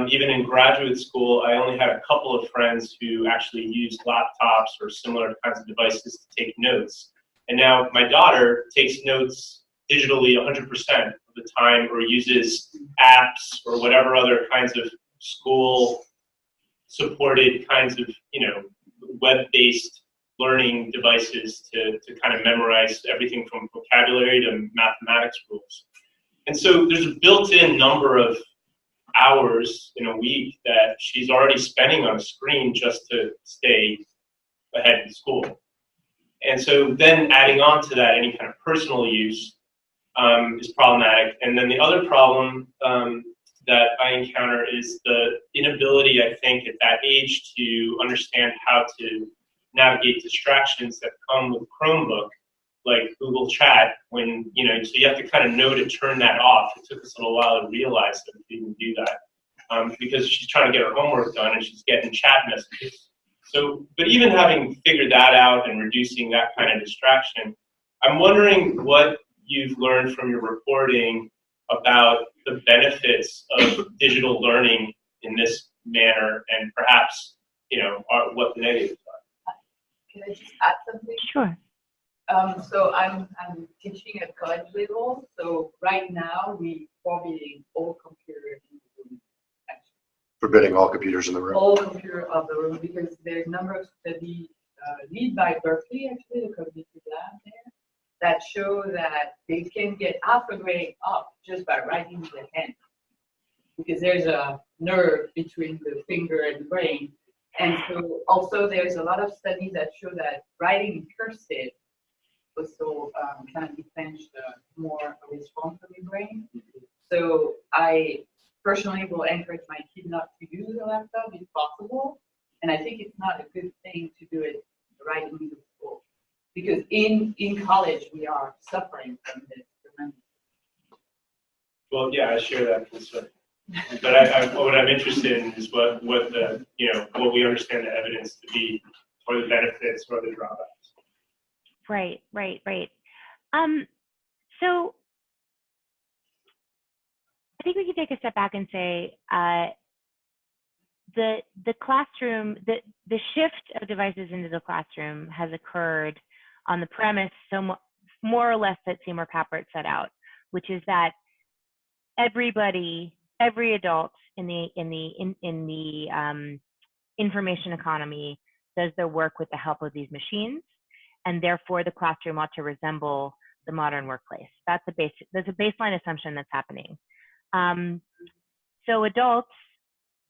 Even in graduate school, I only had a couple of friends who actually used laptops or similar kinds of devices to take notes. And now my daughter takes notes digitally 100% of the time, or uses apps or whatever other kinds of school supported kinds of, web-based learning devices to kind of memorize everything from vocabulary to mathematics rules. And so there's a built-in number of hours in a week that she's already spending on a screen just to stay ahead in school. And so then adding on to that any kind of personal use is problematic. And then the other problem that I encounter is the inability, I think, at that age to understand how to navigate distractions that come with Chromebook, like Google Chat, when, so you have to kind of know to turn that off. It took us a little while to realize that we didn't do that because she's trying to get her homework done and she's getting chat messages. So, but even having figured that out and reducing that kind of distraction, I'm wondering what you've learned from your reporting about the benefits of digital learning in this manner, and perhaps, what the negatives are. Can I just add something? Sure. So I'm teaching at college level. So right now we forbidding all computers in the room. Actually. Forbidding all computers in the room. All computer of the room, because there's a number of studies led by Berkeley, actually, the cognitive lab there, that show that they can get half a grade up just by writing with the hand, because there's a nerve between the finger and the brain. And so also there's a lot of studies that show that writing in cursive also kind of depends more response from the brain. So I personally will encourage my kid not to use a laptop if possible. And I think it's not a good thing to do it right in middle school, because in college we are suffering from this tremendously. Well, yeah, I share that concern. But what I'm interested in is what we understand the evidence to be, or the benefits or the drawbacks. Right. So I think we can take a step back and say the classroom, the shift of devices into the classroom has occurred on the premise, so more or less, that Seymour Papert set out, which is that every adult in the information economy does their work with the help of these machines, and therefore the classroom ought to resemble the modern workplace. That's a baseline assumption that's happening. So adults,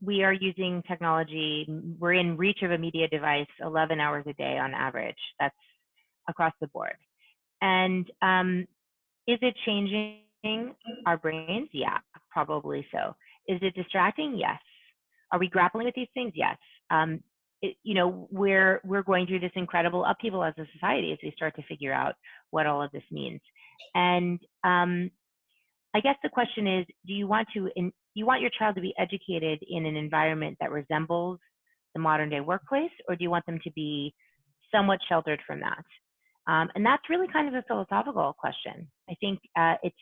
we are using technology. We're in reach of a media device 11 hours a day on average. That's across the board. And is it changing our brains? Yeah, probably so. Is it distracting? Yes. Are we grappling with these things? Yes. We're going through this incredible upheaval as a society as we start to figure out what all of this means. And I guess the question is, do you want your child to be educated in an environment that resembles the modern day workplace, or do you want them to be somewhat sheltered from that? And that's really kind of a philosophical question. I think it's,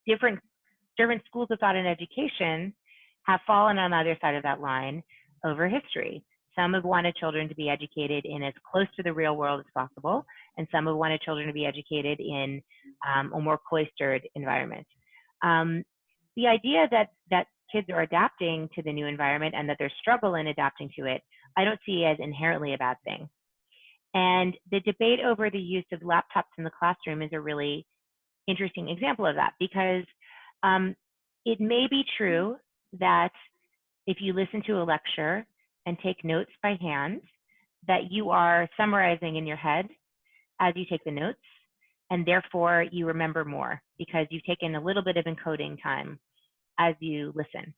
different schools of thought and education have fallen on either side of that line over history. Some have wanted children to be educated in as close to the real world as possible, and some have wanted children to be educated in a more cloistered environment. The idea that kids are adapting to the new environment and that there's struggle in adapting to it, I don't see as inherently a bad thing. And the debate over the use of laptops in the classroom is a really interesting example of that, because it may be true that if you listen to a lecture and take notes by hand, that you are summarizing in your head as you take the notes, and therefore you remember more because you've taken a little bit of encoding time as you listen.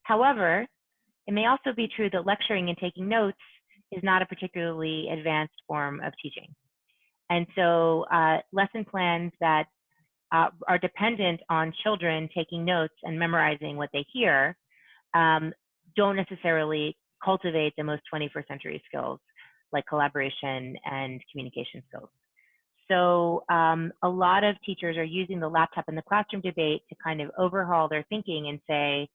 However, it may also be true that lecturing and taking notes is not a particularly advanced form of teaching. And so lesson plans that are dependent on children taking notes and memorizing what they hear don't necessarily cultivate the most 21st century skills like collaboration and communication skills. So a lot of teachers are using the laptop in the classroom debate to kind of overhaul their thinking and say,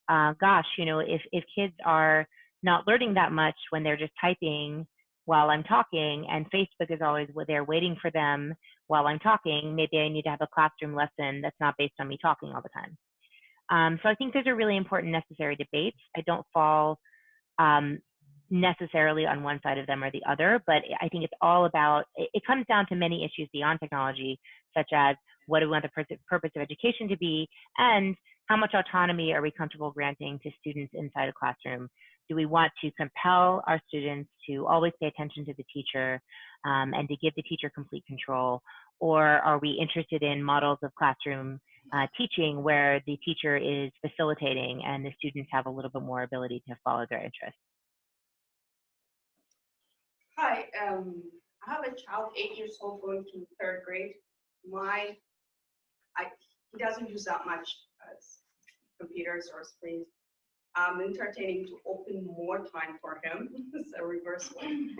gosh, if kids are not learning that much when they're just typing while I'm talking, and Facebook is always there waiting for them while I'm talking. Maybe I need to have a classroom lesson that's not based on me talking all the time. So I think those are really important, necessary debates. I don't fall necessarily on one side of them or the other, but I think it's all about, it comes down to many issues beyond technology, such as what do we want the purpose of education to be, and how much autonomy are we comfortable granting to students inside a classroom? Do we want to compel our students to always pay attention to the teacher and to give the teacher complete control? Or are we interested in models of classroom teaching where the teacher is facilitating and the students have a little bit more ability to follow their interests? Hi, I have a child, 8 years old, going to 3rd grade. He doesn't use that much computers or screens. I'm entertaining to open more time for him. It's a reverse way.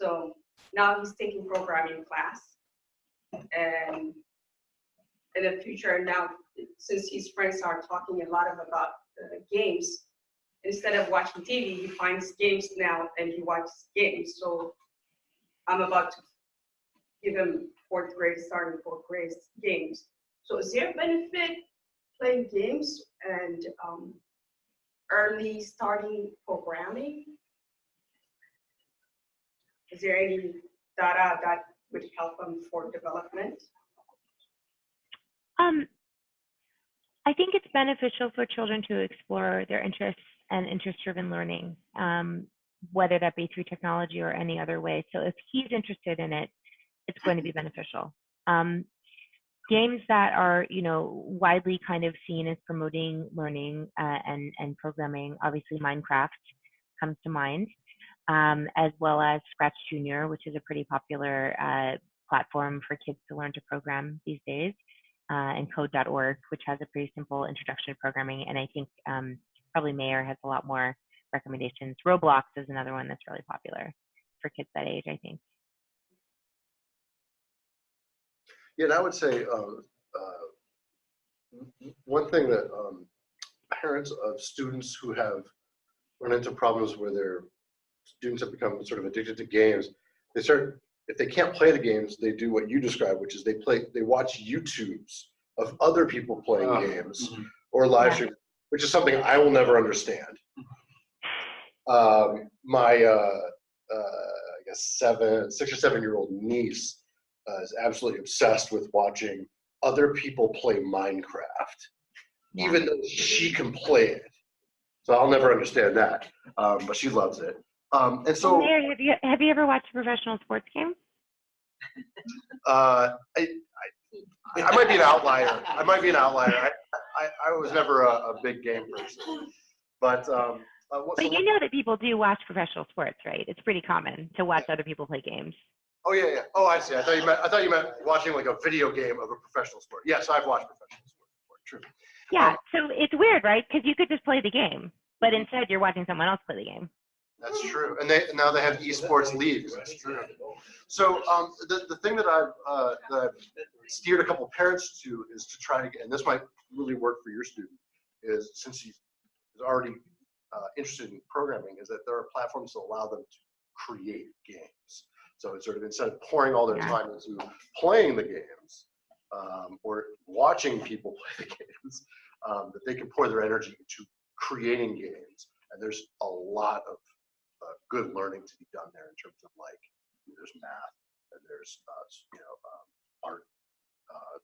So now he's taking programming class. And in the future now, since his friends are talking a lot about games, instead of watching TV, he finds games now and he watches games. So I'm about to give him 4th grade, starting 4th grade games. So is there a benefit playing games and early starting programming? Is there any data that would help them for development? I think it's beneficial for children to explore their interests and interest-driven learning, whether that be through technology or any other way. So if he's interested in it, it's going to be beneficial. Games that are, widely kind of seen as promoting learning and programming, obviously Minecraft comes to mind, as well as Scratch Junior, which is a pretty popular platform for kids to learn to program these days, and code.org, which has a pretty simple introduction to programming. And I think probably Mayor has a lot more recommendations. Roblox is another one that's really popular for kids that age, I think. Yeah, and I would say one thing that parents of students who have run into problems where their students have become sort of addicted to games, if they can't play the games, they do what you described, which is they watch YouTubes of other people playing games or live stream, which is something I will never understand. My I guess 6 or 7 year old niece is absolutely obsessed with watching other people play Minecraft, even though she can play it. So I'll never understand that, but she loves it. And so, Mayor, have you ever watched a professional sports game? I might be an outlier. I was never a big game person, but But you know that people do watch professional sports, right? It's pretty common to watch other people play games. Oh yeah. Oh, I see. I thought you meant watching like a video game of a professional sport. Yes, I've watched professional sport before. True. Yeah. So it's weird, right? Because you could just play the game, but instead you're watching someone else play the game. That's true. And now they have esports leagues. That's true. So the thing that I've steered a couple parents to is to try to get, and this might really work for your student, is since he's already interested in programming, is that there are platforms that allow them to create games. So it's sort of, instead of pouring all their time into playing the games or watching people play the games, that they can pour their energy into creating games. And there's a lot of good learning to be done there in terms of, like, there's math and there's art.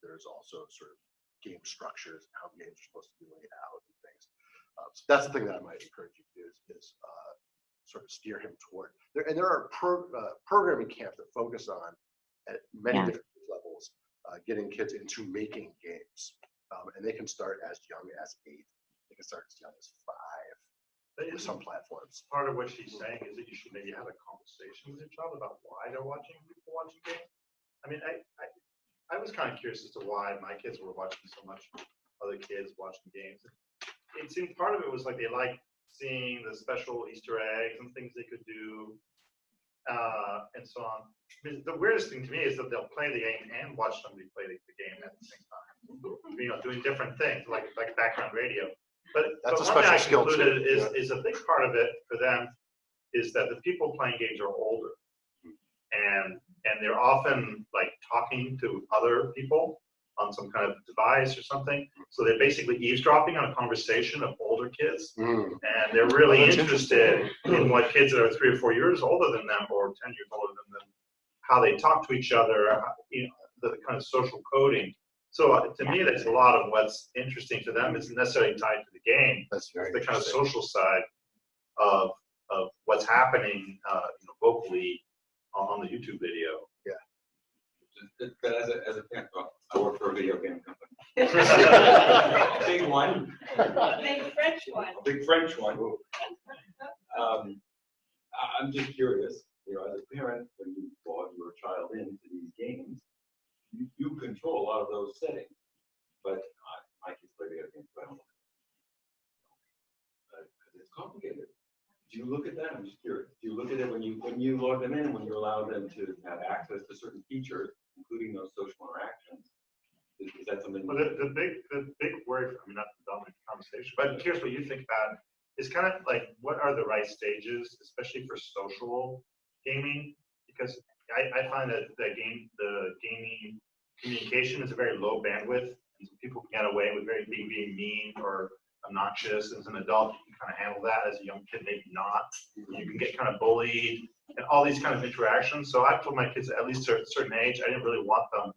There's also sort of game structures and how games are supposed to be laid out and things. So that's the thing that I might encourage you to do is sort of steer him toward. There are programming camps that focus on, at many different levels, getting kids into making games. And they can start as young as 8. They can start as young as 5 with some platforms. Part of what she's saying is that you should maybe have a conversation with your child about why they're watching people watching games. I mean, I was kind of curious as to why my kids were watching so much other kids watching games. It seemed part of it was like they liked seeing the special Easter eggs and things they could do, and so on. I mean, the weirdest thing to me is that they'll play the game and watch somebody play the game at the same time. Doing different things like background radio. But that's a one thing special I skill too. concluded is a big part of it for them is that the people playing games are older. and they're often like talking to other people on some kind of device or something. So they're basically eavesdropping on a conversation of older kids, and they're really interested in what kids that are 3 or 4 years older than them or 10 years older than them, how they talk to each other, you know, the kind of social coding. So to me, that's a lot of what's interesting to them. Isn't necessarily tied to the game. That's very the kind of social side of what's happening, you know, vocally on the YouTube video. But as a parent, well, I work for a video game company. Big one. Big French one. A big French one. I'm just curious, you know, as a parent, when you brought your child into these games, you control a lot of those settings. But my kids play video games, so I don't know. Because it's complicated. Do you look at that? I'm just curious. Do you look at it when you log them in, when you allow them to have access to certain features, including those social interactions? Is that something? Well, the big worry, I mean, not to dominate the conversation, but here's what you think about is kind of like, what are the right stages, especially for social gaming? Because I find that the gaming communication is a very low bandwidth. And people can get away with being mean or obnoxious. As an adult, you can kind of handle that. As a young kid, maybe not. You can get kind of bullied and all these kind of interactions. So I told my kids at least a certain age, I didn't really want them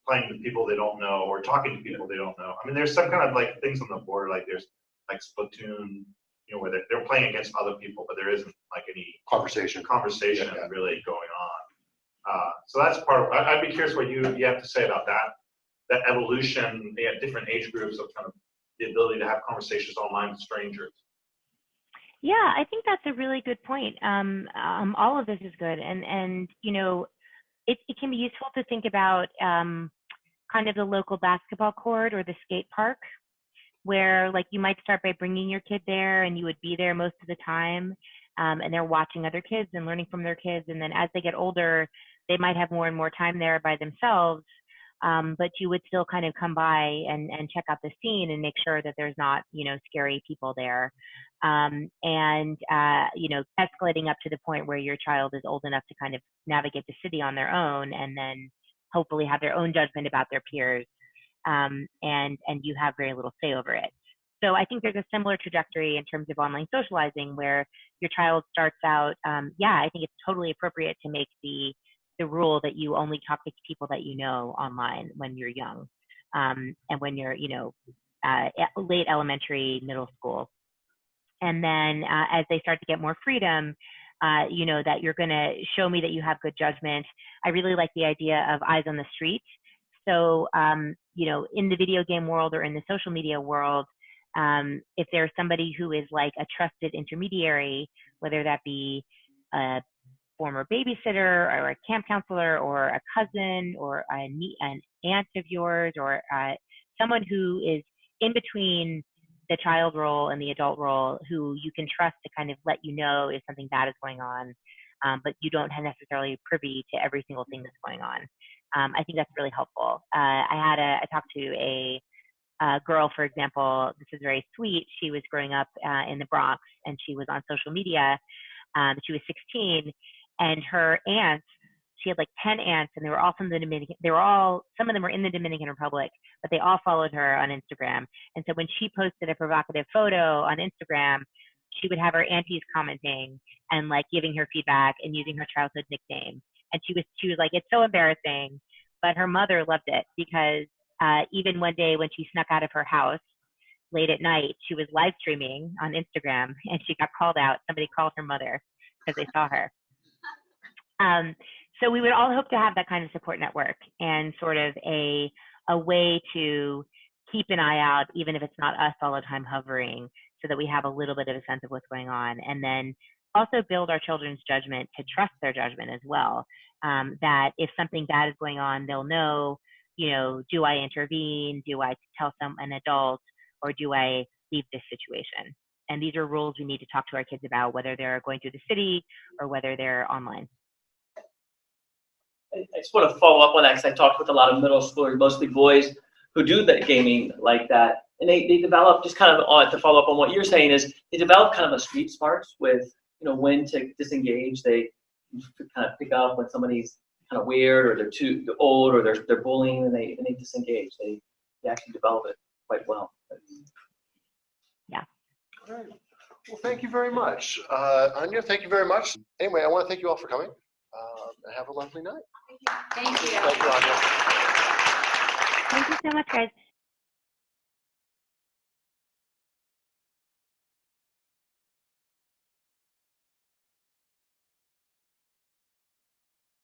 playing with people they don't know or talking to people they don't know. I mean, there's some kind of like things on the board, like there's like Splatoon, you know, where they're playing against other people, but there isn't like any conversation really going on. So that's part of. I'd be curious what you have to say about that evolution. They have different age groups of kind of the ability to have conversations online with strangers. Yeah, I think that's a really good point. All of this is good, and you know, it can be useful to think about kind of the local basketball court or the skate park, where like you might start by bringing your kid there, and you would be there most of the time, and they're watching other kids and learning from their kids, and then as they get older, they might have more and more time there by themselves. But you would still kind of come by and check out the scene and make sure that there's not, you know, scary people there. And, you know, escalating up to the point where your child is old enough to kind of navigate the city on their own and then hopefully have their own judgment about their peers. And you have very little say over it. So I think there's a similar trajectory in terms of online socializing where your child starts out, I think it's totally appropriate to make the rule that you only talk to people that you know online when you're young, and when you're, you know, late elementary, middle school. And then as they start to get more freedom, you know, that you're going to show me that you have good judgment. I really like the idea of eyes on the street. So, you know, in the video game world or in the social media world, if there's somebody who is like a trusted intermediary, whether that be a former babysitter or a camp counselor or a cousin or an aunt of yours or someone who is in between the child role and the adult role, who you can trust to kind of let you know if something bad is going on, but you don't have necessarily privy to every single thing that's going on. I think that's really helpful. I talked to a girl, for example. This is very sweet. She was growing up in the Bronx, and she was on social media. She was 16, and her aunts, she had like 10 aunts, and they were all from the Dominican. Some of them were in the Dominican Republic, but they all followed her on Instagram. And so when she posted a provocative photo on Instagram, she would have her aunties commenting and like giving her feedback and using her childhood nickname. And she was like, it's so embarrassing, but her mother loved it because even one day when she snuck out of her house late at night, she was live streaming on Instagram and she got called out. Somebody called her mother because they saw her. So we would all hope to have that kind of support network and sort of a way to keep an eye out, even if it's not us all the time hovering, so that we have a little bit of a sense of what's going on. And then also build our children's judgment to trust their judgment as well. That if something bad is going on, they'll know, you know, do I intervene? Do I tell an adult, or do I leave this situation? And these are rules we need to talk to our kids about, whether they're going through the city or whether they're online. I just want to follow up on that because I talked with a lot of middle schoolers, mostly boys, who do that gaming like that. And they develop, just kind of to follow up on what you're saying, is they develop kind of a street smarts with, you know, when to disengage. They kind of pick up when somebody's kind of weird or they're too old or they're bullying and they disengage. They actually develop it quite well. Yeah. All right. Well, thank you very much. Anya, thank you very much. Anyway, I want to thank you all for coming and have a lovely night. Thank you. Thank you, Anya. Thank you so much, guys.